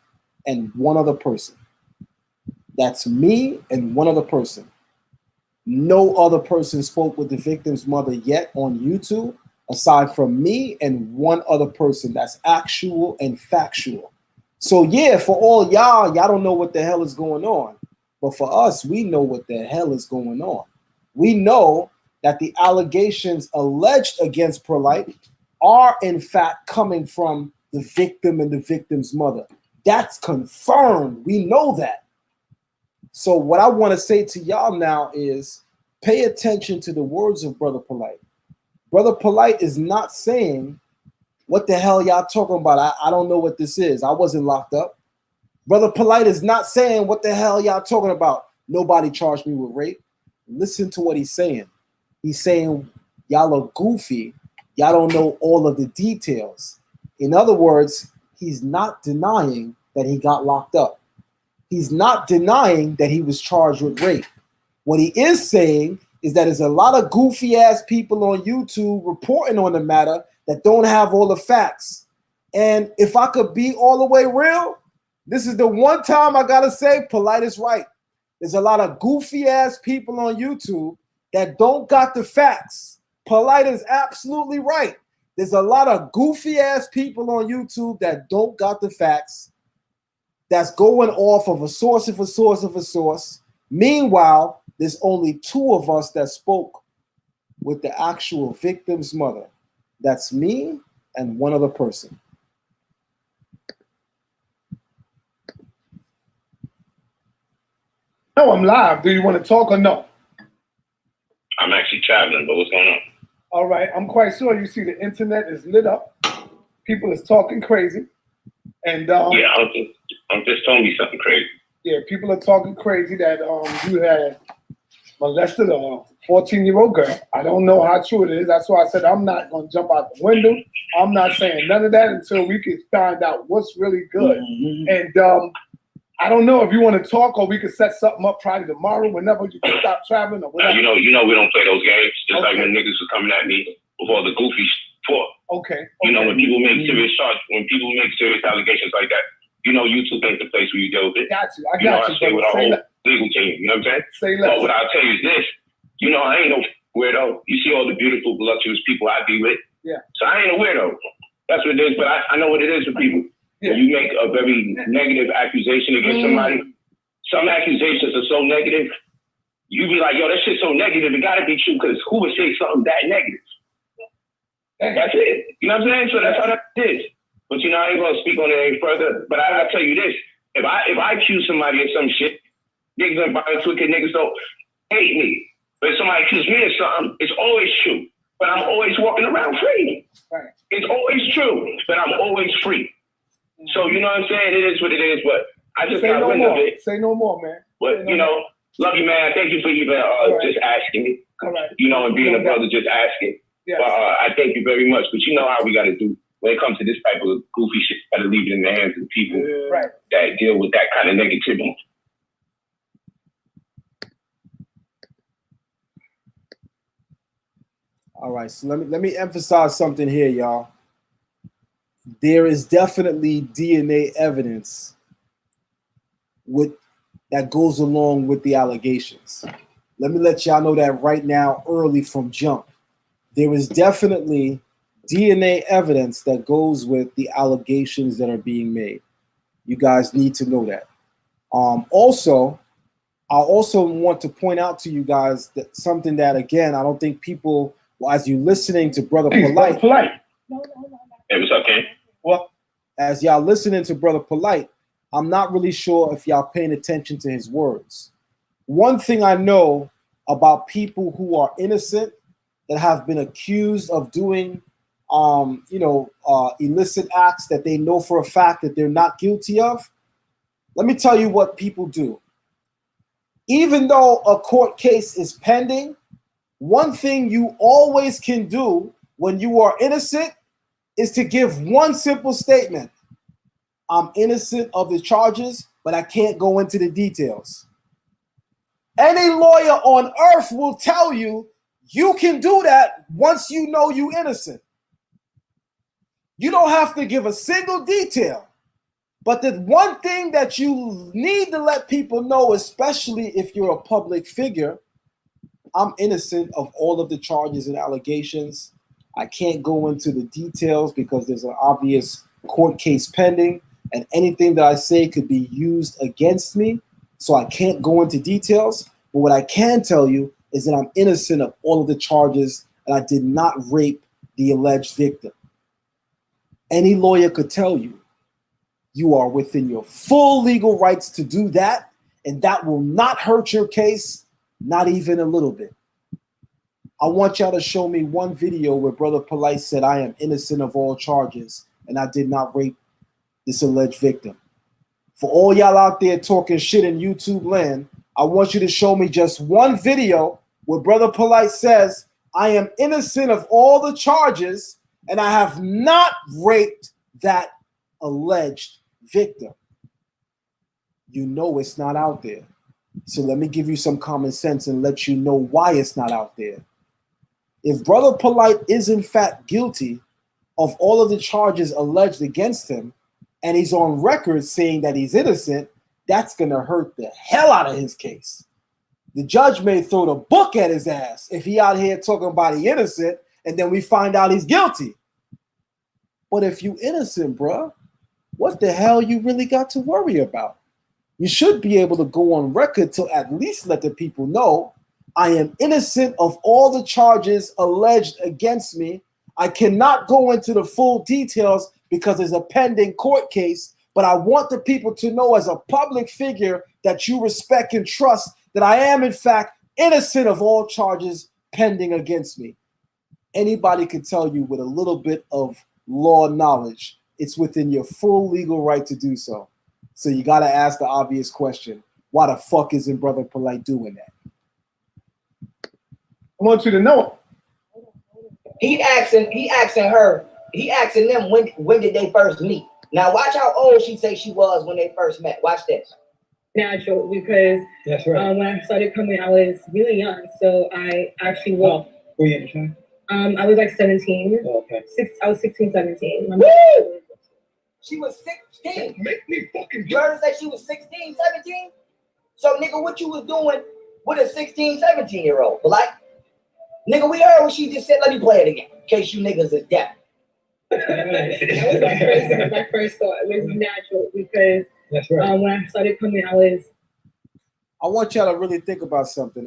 and one other person. That's me and one other person. No other person spoke with the victim's mother yet on YouTube, aside from me and one other person that's actual and factual. So yeah, for all y'all don't know what the hell is going on. But for us, we know what the hell is going on. We know that the allegations alleged against Polight are in fact coming from the victim and the victim's mother. That's confirmed. We know that. So what I want to say to y'all now is pay attention to the words of Brother Polight. Brother Polight is not saying, what the hell y'all talking about? I don't know what this is. I wasn't locked up. Brother Polight is not saying, what the hell y'all talking about? Nobody charged me with rape. Listen to what he's saying. He's saying, y'all are goofy. Y'all don't know all of the details. In other words, he's not denying that he got locked up. He's not denying that he was charged with rape. What he is saying is that there's a lot of goofy ass people on YouTube reporting on the matter that don't have all the facts. And if I could be all the way real, this is the one time I gotta say Polight is right. There's a lot of goofy ass people on YouTube that don't got the facts. Polight is absolutely right. There's a lot of goofy ass people on YouTube that don't got the facts, that's going off of a source of a source of a source. Meanwhile, there's only 2 of us that spoke with the actual victim's mother. That's me and one other person. No, I'm live. Do you want to talk or no? I'm actually traveling, but what's going on? All right. I'm quite sure you see the internet is lit up. People is talking crazy. And yeah, I'm just telling you something crazy. Yeah, people are talking crazy that you had molested a 14-year-old girl. I don't know how true it is. That's why I said I'm not gonna jump out the window. I'm not saying none of that until we can find out what's really good. And I don't know if you want to talk or we can set something up probably tomorrow whenever you can stop traveling or whatever. You know we don't play those games. Just like when niggas was coming at me before the goofy talk. Okay. You know, when people make serious charges, when people make serious allegations like that, you know, YouTube ain't the place where you deal with it. Got you. I got you. I stay with our whole legal team. You know what I'm saying? Say less. But what I'll tell you is this. You know, I ain't no weirdo. You see all the beautiful, voluptuous people I be with. Yeah. So I ain't a weirdo. That's what it is. But I know what it is for people. Yeah. When you make a very negative accusation against somebody, some accusations are so negative, you be like, yo, that shit's so negative. It got to be true because who would say something that negative? That's it. You know what I'm saying? So that's how that is. But you know, I ain't gonna speak on it any further. But I'll tell you this: if I accuse somebody of some shit, niggas and violence, wicked niggas don't hate me. But if somebody accuses me of something, it's always true. But I'm always walking around free. Right. It's always true, but I'm always free. So you know what I'm saying? It is what it is. But I just got wind of it. Say no more, man. But you know, love you, man. Thank you for even just asking me. All right. You know, and being a brother, just asking. Yes. But I thank you very much. But you know how we got to do when it comes to this type of goofy shit. Got to leave it in the hands of the people that deal with that kind of negativity. All right, so let me emphasize something here, y'all. There is definitely DNA evidence that goes along with the allegations. Let me let y'all know that right now, early from jump. There is definitely DNA evidence that goes with the allegations that are being made. You guys need to know that. Also, I also want to point out to you guys that something that, again, I don't think people, as you listening to Brother Polight. Hey, what's up, Ken? Well, as y'all listening to Brother Polight, I'm not really sure if y'all paying attention to his words. One thing I know about people who are innocent that have been accused of doing, illicit acts that they know for a fact that they're not guilty of. Let me tell you what people do. Even though a court case is pending, one thing you always can do when you are innocent is to give one simple statement. I'm innocent of the charges, but I can't go into the details. Any lawyer on earth will tell you you can do that once you know you're innocent. You don't have to give a single detail. But the one thing that you need to let people know, especially if you're a public figure, I'm innocent of all of the charges and allegations. I can't go into the details because there's an obvious court case pending, and anything that I say could be used against me. So I can't go into details. But what I can tell you is that I'm innocent of all of the charges and I did not rape the alleged victim. Any lawyer could tell you, you are within your full legal rights to do that, and that will not hurt your case, not even a little bit. I want y'all to show me one video where Brother Polight said, I am innocent of all charges and I did not rape this alleged victim. For all y'all out there talking shit in YouTube land, I want you to show me just one video where Brother Polight says, I am innocent of all the charges and I have not raped that alleged victim. You know it's not out there. So let me give you some common sense and let you know why it's not out there. If Brother Polight is in fact guilty of all of the charges alleged against him, and he's on record saying that he's innocent, that's going to hurt the hell out of his case. The judge may throw the book at his ass if he out here talking about he innocent, and then we find out he's guilty. But if you innocent, bruh, what the hell you really got to worry about? You should be able to go on record to at least let the people know I am innocent of all the charges alleged against me. I cannot go into the full details because there's a pending court case, but I want the people to know as a public figure that you respect and trust that I am in fact innocent of all charges pending against me. Anybody could tell you with a little bit of law knowledge it's within your full legal right to do so. So you got to ask the obvious question: why the fuck isn't Brother Polight doing that? I want you to know. He asking them when did they first meet. Now watch how old she say she was when they first met. Watch this. Natural, because That's right. When I started coming, I was really young, so I actually Were you in I was like 17. Oh, okay. I was 16, 17. Woo! She was 16. Make me fucking You heard her say she was 16, 17? So nigga, what you was doing with a 16, 17-year-old? But like, nigga, we heard what she just said. Let me play it again, in case you niggas is deaf. That was my first thought. It was natural, because That's right. when I started coming, I want y'all to really think about something.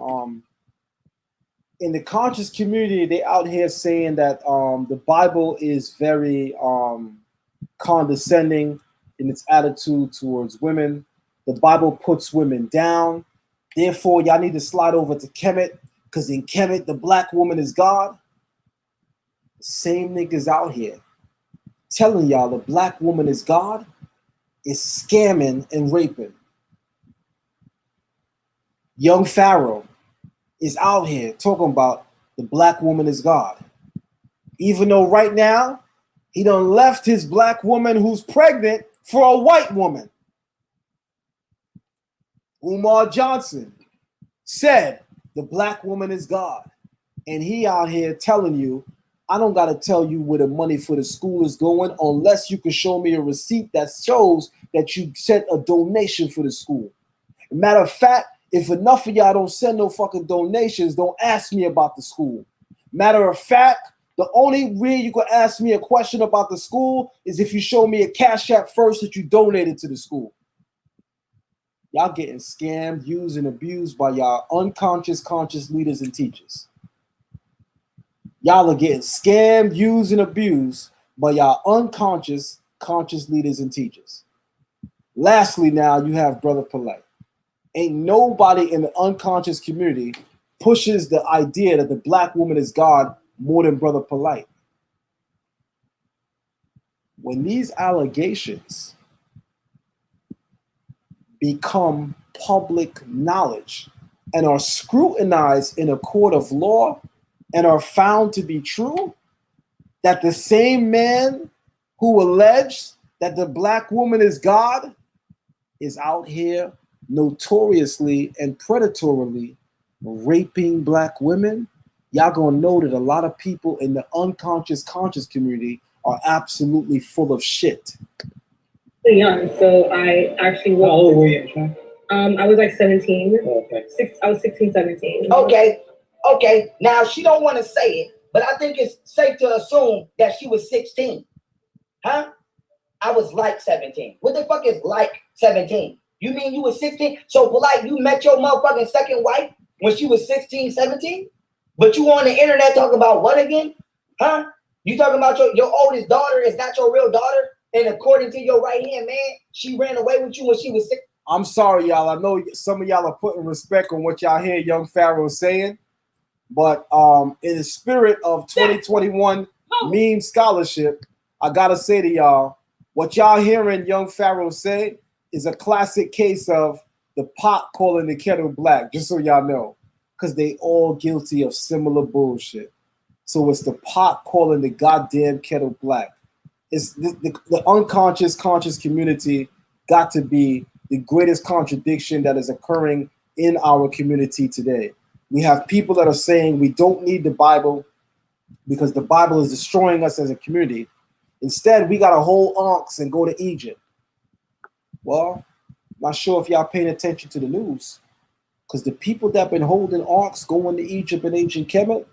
In the conscious community, they out here saying that the Bible is very condescending in its attitude towards women. The Bible puts women down. Therefore, y'all need to slide over to Kemet, because in Kemet, the black woman is God. The same niggas out here telling y'all the black woman is God is scamming and raping. Young Pharaoh is out here talking about the black woman is God. Even though right now, he done left his black woman who's pregnant for a white woman. Umar Johnson said the black woman is God. And he out here telling you, I don't got to tell you where the money for the school is going unless you can show me a receipt that shows that you sent a donation for the school. Matter of fact, if enough of y'all don't send no fucking donations, don't ask me about the school. Matter of fact, the only way you can ask me a question about the school is if you show me a cash app first that you donated to the school. Y'all getting scammed, used, and abused by y'all unconscious, conscious leaders and teachers. Y'all are getting scammed, used, and abused by y'all unconscious, conscious leaders and teachers. Lastly, now you have Brother Polight. Ain't nobody in the unconscious community pushes the idea that the black woman is God more than Brother Polight. When these allegations become public knowledge and are scrutinized in a court of law and are found to be true, that the same man who alleged that the black woman is God is out here notoriously and predatorily raping black women, y'all gonna know that a lot of people in the unconscious conscious community are absolutely full of shit. young, so I actually How old were you in I was like 17. Oh, okay. I was 16, 17. Okay. Now she don't want to say it, but I think it's safe to assume that she was 16. Huh? I was like 17. What the fuck is like 17? You mean you was 16? So Polight, you met your motherfucking second wife when she was 16, 17? But you on the internet talking about what again? Huh? You talking about your oldest daughter is not your real daughter? And according to your right-hand man, she ran away with you when she was 6. I'm sorry, y'all. I know some of y'all are putting respect on what y'all hear young Pharaoh saying, but in the spirit of 2021 meme scholarship, I gotta say to y'all, what y'all hearing young Pharaoh say is a classic case of the pot calling the kettle black, just so y'all know, because they all guilty of similar bullshit. So it's the pot calling the goddamn kettle black. It's the unconscious conscious community got to be the greatest contradiction that is occurring in our community today. We have people that are saying we don't need the Bible because the Bible is destroying us as a community. Instead, we got to hold ox and go to Egypt. Well, not sure if y'all paying attention to the news, because the people that been holding ox going to Egypt in ancient Kemet,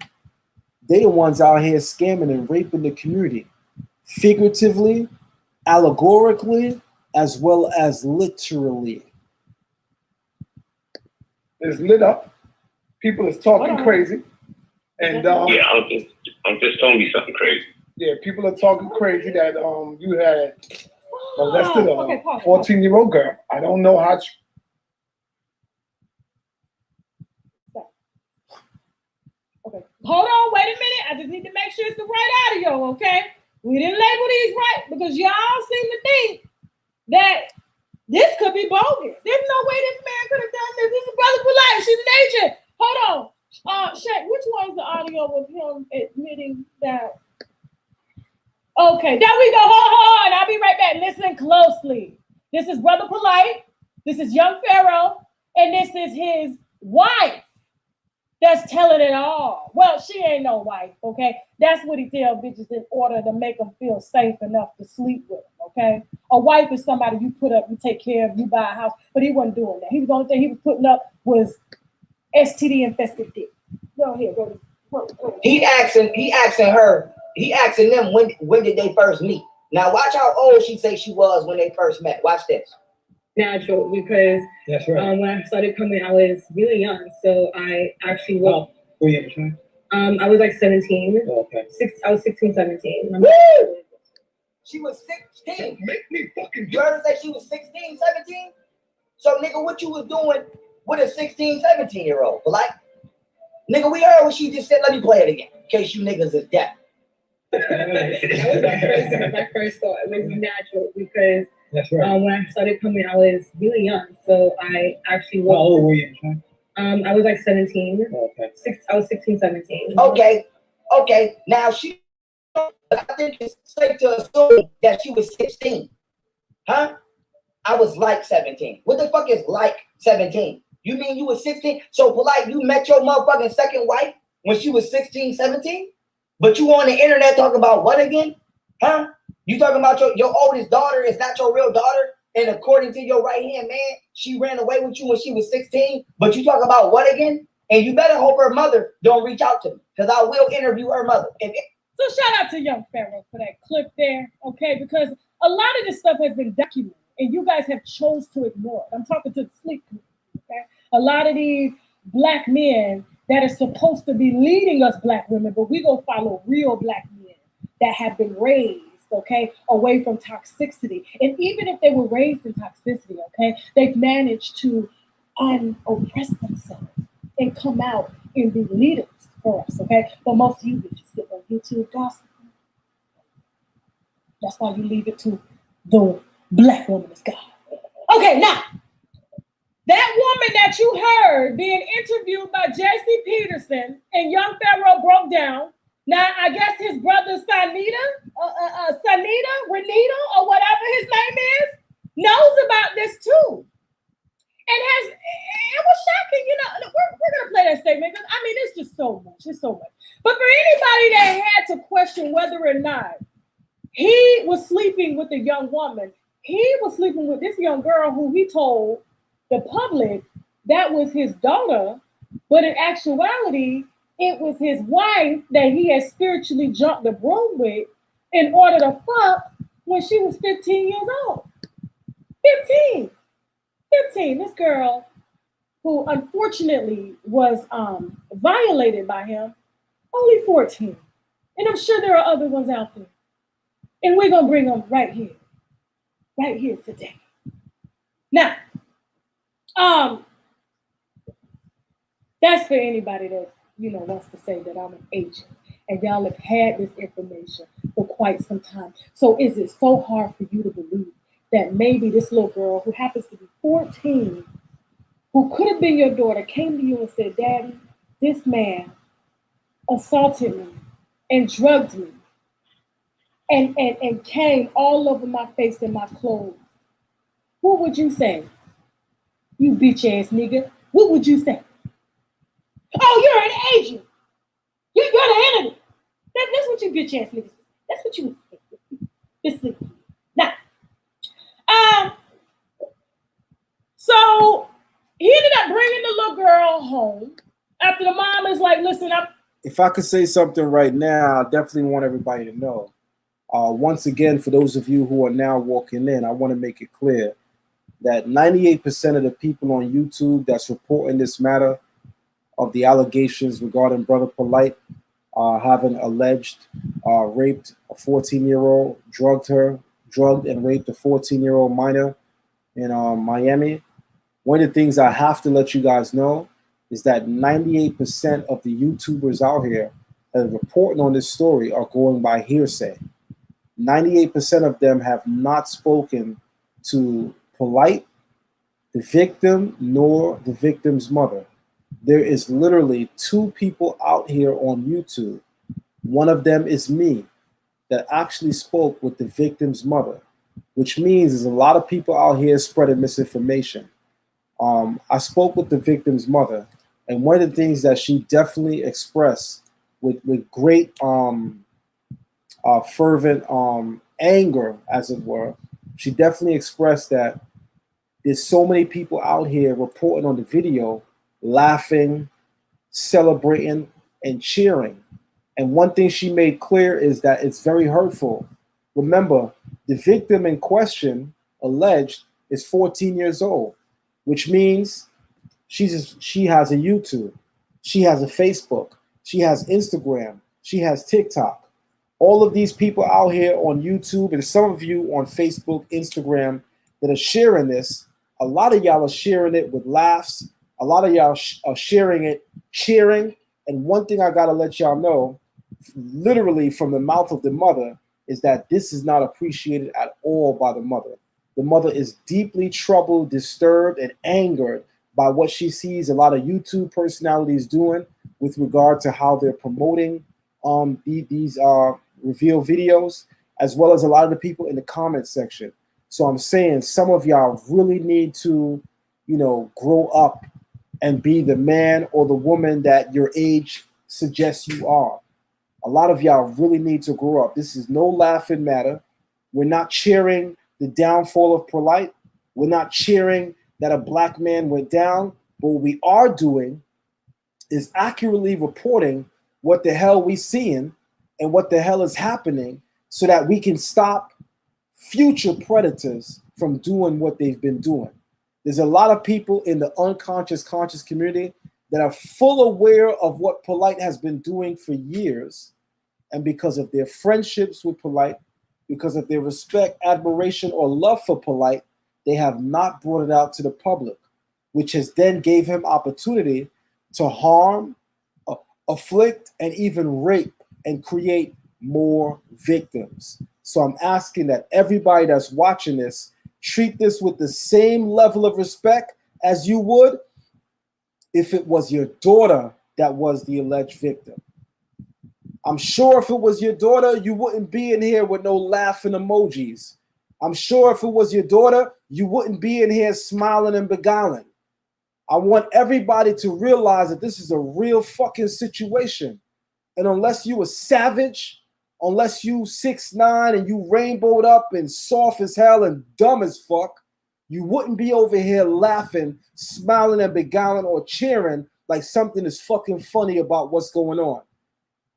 they the ones out here scamming and raping the community, figuratively, allegorically, as well as literally. It's lit up. People is talking crazy. And yeah, I'm just telling you something crazy. Yeah, people are talking crazy that you had molested a 14-year-old girl. I don't know how. Okay. Hold on, wait a minute. I just need to make sure it's the right audio, okay? We didn't label these right because y'all seem to think that this could be bogus. There's no way this man could have done this. This is Brother Polight. She's an agent. Hold on. Shay, which one's the audio of him admitting that? Okay, there we go. Hold on. I'll be right back. Listen closely. This is Brother Polight. This is young Pharaoh. And this is his wife that's telling it all. Well, she ain't no wife, okay? That's what he tell bitches in order to make them feel safe enough to sleep with them, okay? A wife is somebody you put up, you take care of, you buy a house. But he wasn't doing that. The only thing he was putting up was STD infested dick. Go ahead, go. He asking them when did they first meet. Now watch how old she say she was when they first met. Watch this. Natural, because That's right. when I started coming, I was really young, so I actually was. Were you in I was like 17. Oh, okay. I was 16, 17. Woo! She was 16. Make me fucking. You heard her say she was 16, 17? So nigga, what you was doing with a 16, 17-year-old? Like, nigga, we heard what she just said. Let me play it again, in case you niggas is deaf. That was my first thought. It was natural because That's right. when I started coming, I was really young, so I actually was. How old were you in I was like 17. Oh, okay. I was 16, 17. Okay. Now I think it's safe to assume that she was 16. Huh? I was like 17. What the fuck is like 17? You mean you was 16? So Polight, you met your motherfucking second wife when she was 16, 17? But you on the internet talking about what again? Huh? You talking about your oldest daughter is not your real daughter? And according to your right-hand man, she ran away with you when she was 16? But you talk about what again? And you better hope her mother don't reach out to me, because I will interview her mother. So shout out to young Pharaoh for that clip there, okay? Because a lot of this stuff has been documented, and you guys have chose to ignore it. I'm talking to the sleep community, okay? A lot of these black men that are supposed to be leading us black women, but we gonna follow real black men that have been raised, okay, away from toxicity. And even if they were raised in toxicity, okay, they've managed to oppress themselves and come out and be leaders for us, okay? But most of you bitches get on YouTube gossip. That's why you leave it to the black woman as God. Okay, now, that woman that you heard being interviewed by J.C. Peterson and young Pharaoh broke down. Now, I guess his brother Renita, or whatever his name is, knows about this too. And it was shocking, you know. We're gonna play that statement because I mean it's just so much. It's so much. But for anybody that had to question whether or not he was sleeping with a young woman, he was sleeping with this young girl who he told the public that was his daughter, but in actuality, it was his wife that he had spiritually jumped the broom with in order to fuck when she was 15 years old. 15. This girl who unfortunately was violated by him, only 14. And I'm sure there are other ones out there. And we're going to bring them right here today. Now, that's for anybody that, you know, wants to say that I'm an agent. And y'all have had this information for quite some time. So is it so hard for you to believe that maybe this little girl who happens to be 14, who could have been your daughter, came to you and said, Daddy, this man assaulted me and drugged me and came all over my face and my clothes. What would you say? You bitch ass nigga. What would you say? Oh, you're an agent. You're the enemy. That's what you bitch ass niggas. That's what you this nigga. Now, so he ended up bringing the little girl home after the mom is like, listen, if I could say something right now, I definitely want everybody to know. Once again, for those of you who are now walking in, I want to make it clear that 98% of the people on YouTube that's reporting this matter of the allegations regarding Brother Polight having alleged raped a 14-year-old, drugged and raped a 14-year-old minor in Miami. One of the things I have to let you guys know is that 98% of the YouTubers out here that are reporting on this story are going by hearsay. 98% of them have not spoken to Polight, the victim, nor the victim's mother. There is literally 2 people out here on YouTube. One of them is me that actually spoke with the victim's mother, which means there's a lot of people out here spreading misinformation. I spoke with the victim's mother, and one of the things that she definitely expressed with great fervent anger, as it were, she definitely expressed that there's so many people out here reporting on the video, laughing, celebrating, and cheering. And one thing she made clear is that it's very hurtful. Remember, the victim in question, alleged, is 14 years old, which means she has a YouTube, she has a Facebook, she has Instagram, she has TikTok. All of these people out here on YouTube, and some of you on Facebook, Instagram, that are sharing this, a lot of y'all are sharing it with laughs. A lot of y'all are sharing it, cheering. And one thing I gotta let y'all know, literally from the mouth of the mother, is that this is not appreciated at all by the mother. The mother is deeply troubled, disturbed, and angered by what she sees a lot of YouTube personalities doing with regard to how they're promoting these reveal videos, as well as a lot of the people in the comment section. So I'm saying some of y'all really need to, grow up and be the man or the woman that your age suggests you are. A lot of y'all really need to grow up. This is no laughing matter. We're not cheering the downfall of Polight. We're not cheering that a black man went down. But what we are doing is accurately reporting what the hell we seeing and what the hell is happening so that we can stop future predators from doing what they've been doing. There's a lot of people in the unconscious conscious community that are full aware of what Polight has been doing for years. And because of their friendships with Polight, because of their respect, admiration, or love for Polight, they have not brought it out to the public, which has then gave him opportunity to harm, afflict, and even rape and create more victims. So I'm asking that everybody that's watching this treat this with the same level of respect as you would if it was your daughter that was the alleged victim. I'm sure if it was your daughter, you wouldn't be in here with no laughing emojis. I'm sure if it was your daughter, you wouldn't be in here smiling and beguiling. I want everybody to realize that this is a real fucking situation. And unless you a savage, unless you 6'9" and you rainbowed up and soft as hell and dumb as fuck, you wouldn't be over here laughing, smiling and beguiling or cheering like something is fucking funny about what's going on.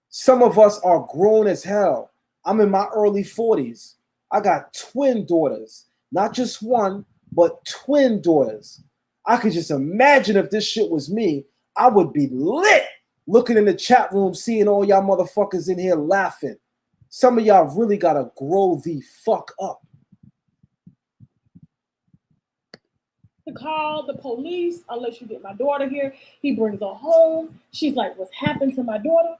Some of us are grown as hell. I'm in my early 40s. I got twin daughters, not just one, but twin daughters. I could just imagine if this shit was me, I would be lit looking in the chat room, seeing all y'all motherfuckers in here laughing. Some of y'all really gotta grow the fuck up. To call the police unless you get my daughter here. He brings her home. She's like, what's happened to my daughter?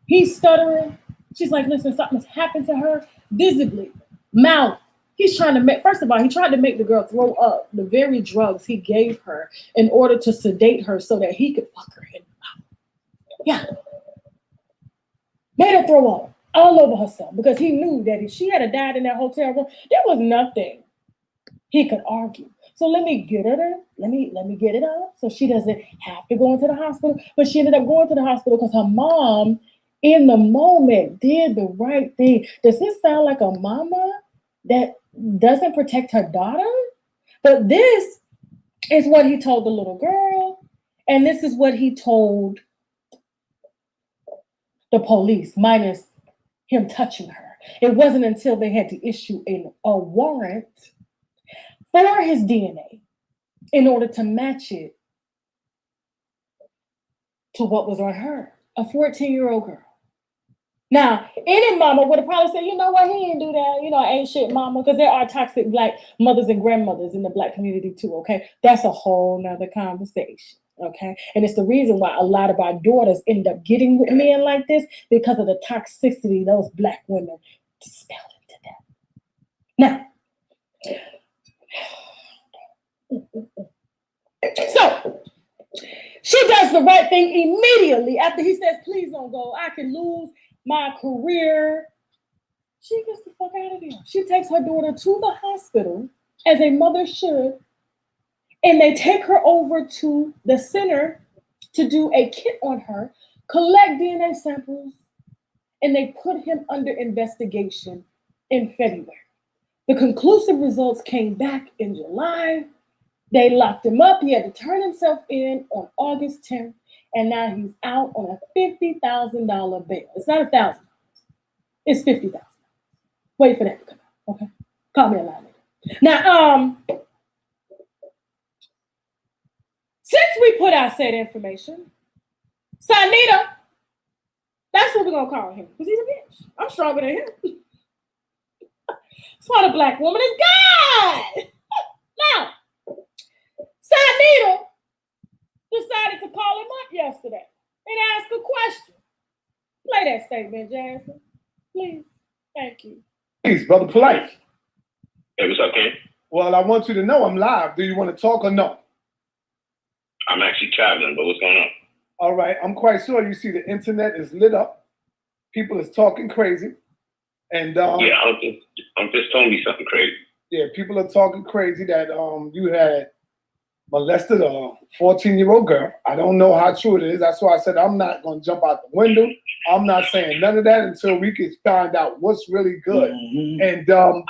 He's stuttering. She's like, listen, something's happened to her visibly. Mouth. He's trying to make, first of all, he tried to make the girl throw up the very drugs he gave her in order to sedate her so that he could fuck her in the mouth. Yeah. Made her throw up all over herself because he knew that if she had died in that hotel room, there was nothing he could argue. So let me get her, let me get it up so she doesn't have to go into the hospital. But she ended up going to the hospital because her mom, in the moment, did the right thing. Does this sound like a mama that doesn't protect her daughter? But this is what he told the little girl, and this is what he told the police, minus him touching her. It wasn't until they had to issue a warrant for his DNA in order to match it to what was on her, a 14-year-old girl. Now, any mama would have probably said, you know what, he didn't do that, ain't shit mama, because there are toxic black mothers and grandmothers in the black community too, okay? That's a whole nother conversation, okay? And it's the reason why a lot of our daughters end up getting with men like this, because of the toxicity those black women dispel Now, so she does the right thing immediately after he says, please don't go. I can lose my career. She gets the fuck out of there. She takes her daughter to the hospital, as a mother should, and they take her over to the center to do a kit on her, collect DNA samples, and they put him under investigation in February. The conclusive results came back in July. They locked him up. He had to turn himself in on August 10th, and now he's out on a $50,000 bail. It's not $1,000. It's $50,000. Wait for that to come out, okay? Call me a lie later. Now, since we put out said information, Sanita, that's what we're gonna call him, because he's a bitch. I'm stronger than him. That's why the black woman is God. Now, Sanita decided to call him up yesterday and ask a question. Play that statement, Jasmine. Please. Thank you. Please, Brother Polight. Hey, what's up, Ken? Well, I want you to know I'm live. Do you want to talk or no? I'm actually traveling, but what's going on? All right, I'm quite sure you see the internet is lit up. People is talking crazy. And yeah, I'm just telling me something crazy. Yeah, people are talking crazy that you had molested a 14-year-old girl. I don't know how true it is. That's why I said I'm not going to jump out the window. I'm not saying none of that until we can find out what's really good. Mm-hmm. And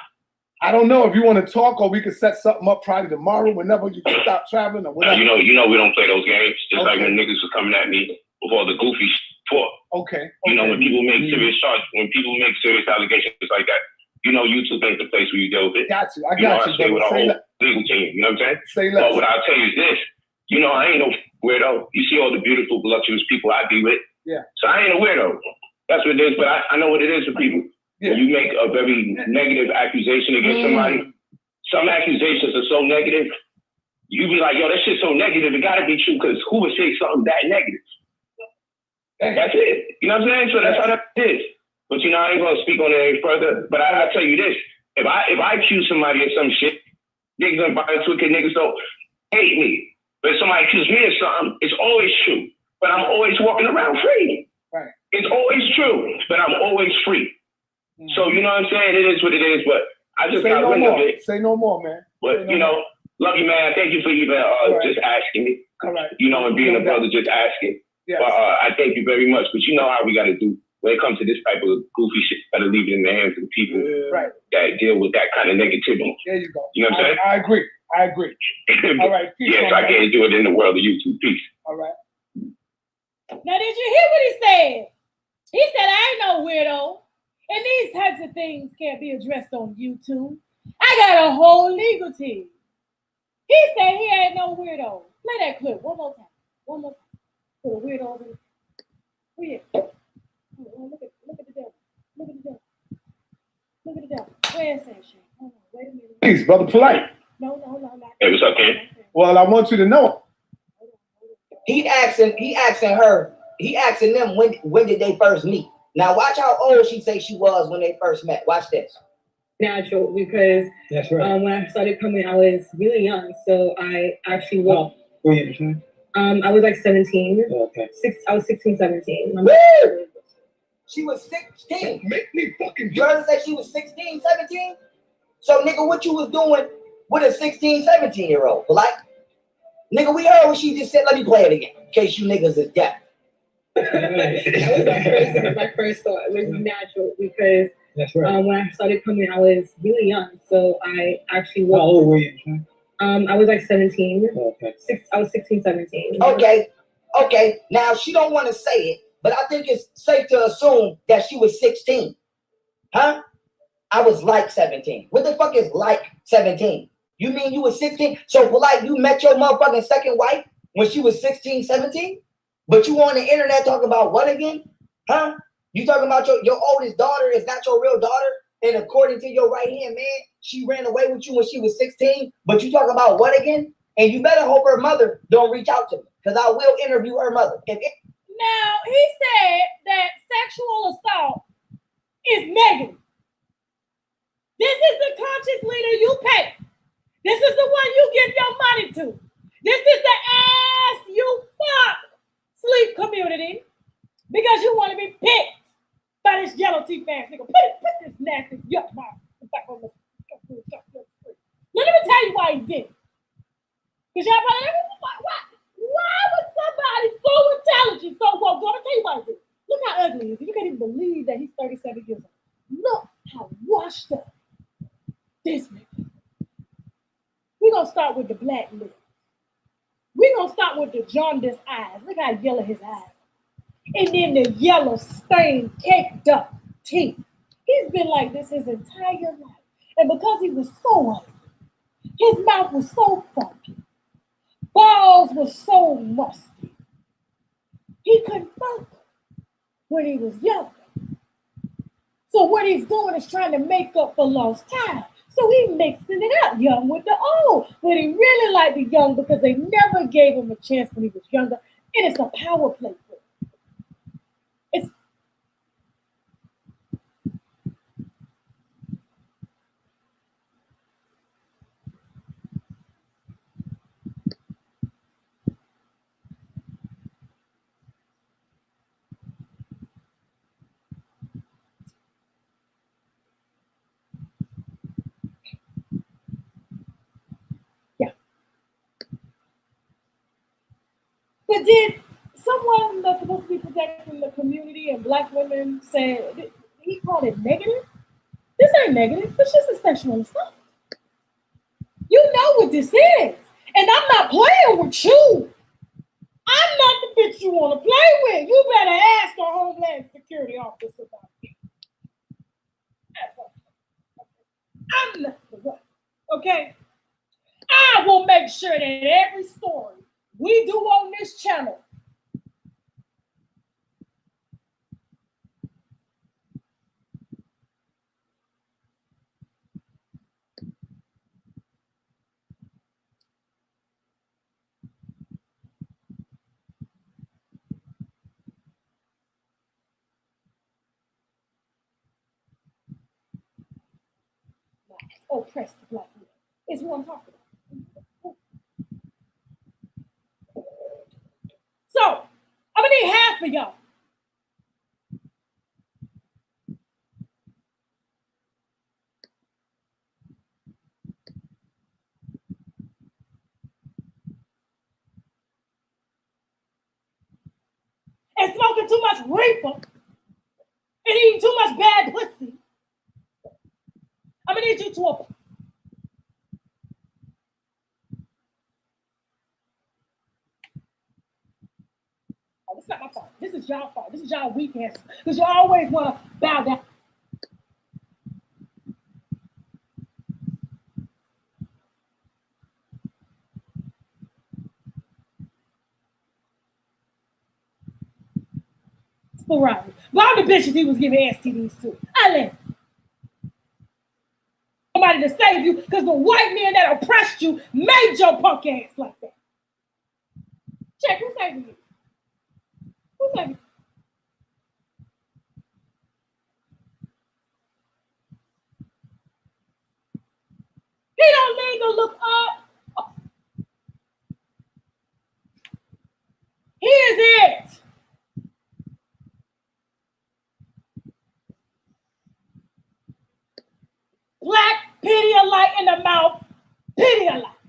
I don't know if you want to talk, or we could set something up probably tomorrow whenever you can stop traveling or whatever. You know we don't play those games. Just like when niggas was coming at me with all the goofy talk. Okay. You know, when people make serious charges, when people make serious allegations like that, you know, YouTube ain't the place where you deal with it. Got you. I got you. I stay with a whole legal team. You know what I'm saying? Say less. But what I'll tell you is this. You know, I ain't no weirdo. You see all the beautiful, voluptuous people I be with. Yeah. So I ain't a weirdo. That's what it is. But I know what it is for people. Yeah. When you make a very negative accusation against somebody, some accusations are so negative, you be like, yo, that shit's so negative, it gotta be true, because who would say something that negative? That's it. You know what I'm saying? So that's how that is. But you know, I ain't gonna speak on it any further. But I'll tell you this: if I accuse somebody of some shit, niggas gonna buy into it because niggas don't hate me. But if somebody accuses me of something, it's always true. But I'm always walking around free. Right. It's always true, but I'm always free. Mm-hmm. So you know what I'm saying? It is what it is. But I just got wind of it. Say no more, man. But you know, love you, man. Thank you for even just asking me. All right. You know, and being a brother, just asking. Yes. But I thank you very much. But you know how we got to do when it comes to this type of goofy shit. Got to leave it in the hands of the people that deal with that kind of negativity. There you go. You know what I'm saying? I agree. All right. Peace, yes, I can't do it in the world of YouTube. Peace. All right. Now, did you hear what he said? He said, I ain't no weirdo. And these types of things can't be addressed on YouTube. I got a whole legal team. He said he ain't no weirdo. Play that clip one more time. One more time. Put a weirdo over there. Where you at? Look at the devil. Look at the devil. Look at the devil. Where's that shit? Hold on. Wait a minute. Peace, Brother Polight. No. Hey, what's up, Ken? Well, I want you to know. He asking them when did they first meet. Now watch how old she say she was when they first met. Watch this. Natural, because that's right. When I started coming, I was really young, so I actually was. I was like 17. Okay. I was 16, 17. Woo! She was 16. Make me fucking. You heard her say she was 16, 17? So nigga, what you was doing with a 16, 17-year-old? Like, nigga, we heard what she just said. Let me play it again, in case you niggas is deaf. That was my first thought. It was natural, because that's right. When I started coming, I was really young, so I actually was. How old were you? I was like 17. Okay. I was 16, 17. Okay. Now she don't want to say it, but I think it's safe to assume that she was 16. Huh? I was like 17. What the fuck is like 17? You mean you was 16? So Polight, you met your motherfucking second wife when she was 16, 17? But you on the internet talking about what again? Huh? You talking about your oldest daughter is not your real daughter? And according to your right-hand man, she ran away with you when she was 16, but you talking about what again? And you better hope her mother don't reach out to me, because I will interview her mother. Now, he said that sexual assault is negative. This is the conscious leader you pay. This is the one you give your money to. This is the ass you fuck sleep community because you want to be picked by this yellow teeth ass nigga. Put this nasty yuck mouth. Let me tell you why he did it. Because y'all probably, why was somebody so intelligent, so woke? I'm going to tell you why he did it. Look how ugly he is. You can't even believe that he's 37 years old. Look how washed up this nigga. We're going to start with the black lips. We're going to start with the jaundiced eyes. Look how yellow his eyes. And then the yellow stained, caked up teeth. He's been like this his entire life. And because he was so ugly, his mouth was so funky, balls were so musty, he couldn't function when he was younger. So what he's doing is trying to make up for lost time. So he mixing it up, young with the old. But he really liked the young because they never gave him a chance when he was younger. And it's a power play for him. But did someone that's supposed to be protecting the community and black women say, he called it negative? This ain't negative. It's just a sexual assault. You know what this is. And I'm not playing with you. I'm not the bitch you want to play with. You better ask the Homeland Security officer about it. I'm not the one. Okay? I will make sure that every story we do on this channel oppress the black man. It's what I'm talking about. So, I'm going to need half of y'all. And smoking too much reefer and eating too much bad pussy. I'm going to need you to apply. Oh, this is not my fault. This is y'all fault. This is y'all weak ass. Because you always want to bow down. Sporadic. But all the bitches he was giving STDs to. I let somebody to save you because the white man that oppressed you made your punk ass like that. Check, who's saving you? Who's saving you? He don't need to look up. Here's it. Black Pedialyte in the mouth. Pedialyte.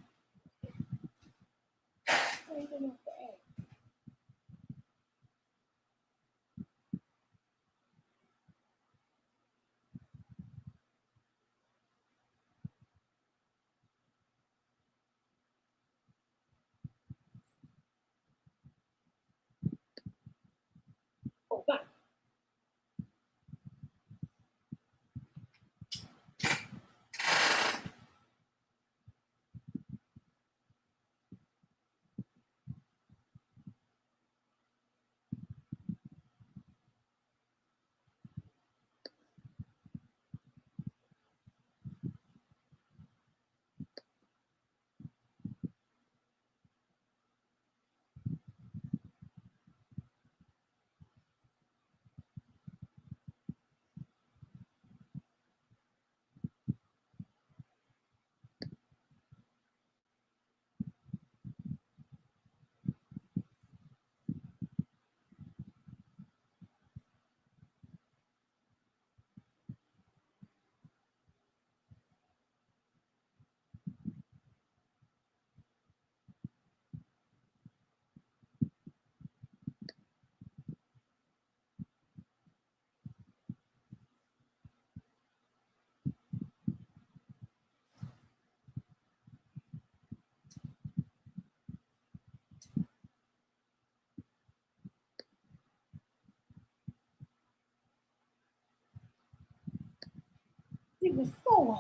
boy.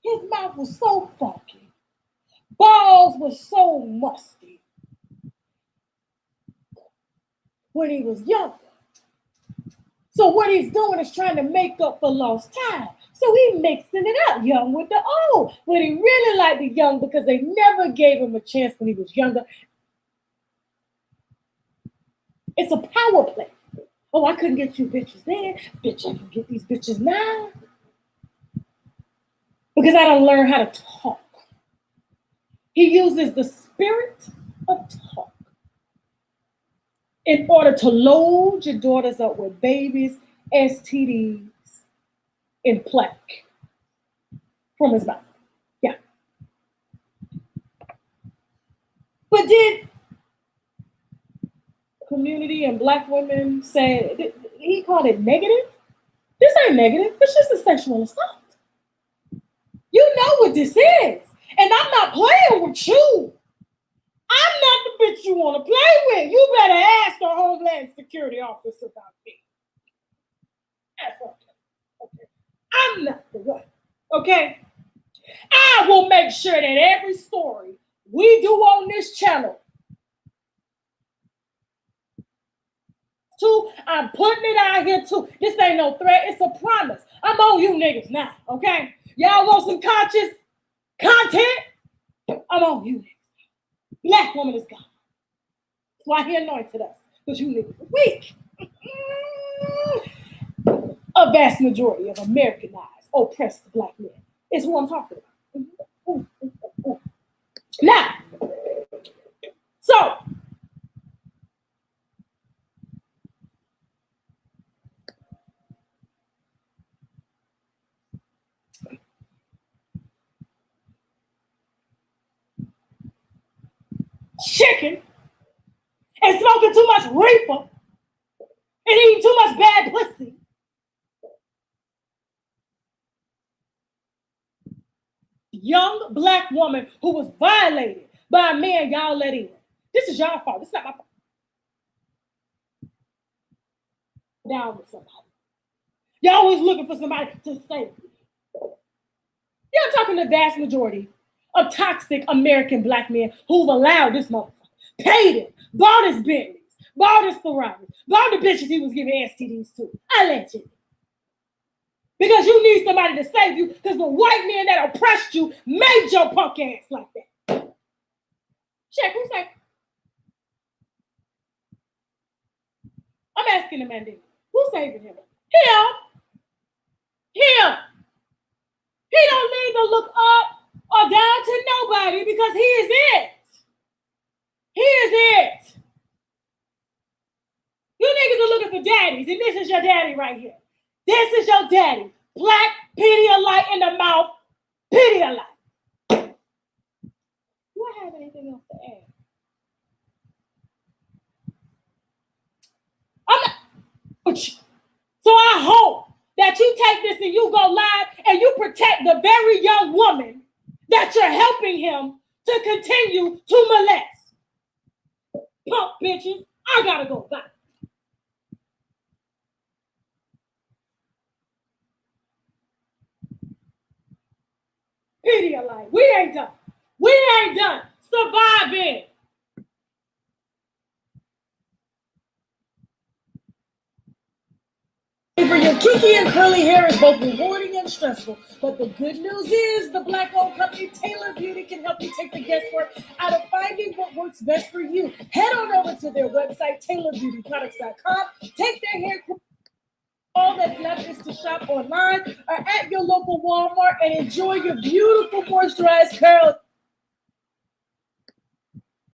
His mouth was so funky. Balls were so musty. When he was younger. So what he's doing is trying to make up for lost time. So he mixing it up, young with the old. But he really liked the young because they never gave him a chance when he was younger. It's a power play. Oh, I couldn't get you bitches then. Bitch, I can get these bitches now. Because I don't learn how to talk. He uses the spirit of talk in order to load your daughters up with babies, STDs, and plaque from his mouth. Yeah. But did community and black women say, he called it negative? This ain't negative. It's just a sexual assault. You know what this is. And I'm not playing with you. I'm not the bitch you want to play with. You better ask the Homeland Security Office about me. That's okay. I'm not the one. Okay? I will make sure that every story we do on this channel, too, I'm putting it out here too. This ain't no threat. It's a promise. I'm on you niggas now. Okay? Y'all want some conscious content? I'm on you niggas. Black woman is gone. That's why he anointed us. Because you niggas are weak. A vast majority of Americanized, oppressed black men is who I'm talking about. Now, so, chicken and smoking too much reefer and eating too much bad pussy. Young black woman who was violated by a man y'all let in. This is y'all fault. This is not my fault. Down with somebody. Y'all always looking for somebody to save you. Yeah, I'm talking the vast majority of toxic American black men who've allowed this motherfucker, paid him, bought his Bentleys, bought his Ferraris, bought the bitches he was giving STDs to. Allegedly. Because you need somebody to save you because the white men that oppressed you made your punk ass like that. Check, who's that? I'm asking the man, who's saving him? Him. Him. He don't need to look up or down to nobody because he is it. He is it. You niggas are looking for daddies, and this is your daddy right here. This is your daddy. Black Pedialyte in the mouth. Pedialyte. Do I have anything else to add? I'm not with you. So I hope that you take this and you go live and you protect the very young woman that you're helping him to continue to molest. Punk bitches, I gotta go back. Pedialyte, we ain't done. We ain't done surviving. For your kinky and curly hair is both rewarding and stressful. But the good news is the Black-owned company Taylor Beauty can help you take the guesswork out of finding what works best for you. Head on over to their website, TaylorBeautyProducts.com. Take their hair. All that's left is to shop online or at your local Walmart and enjoy your beautiful moisturized curls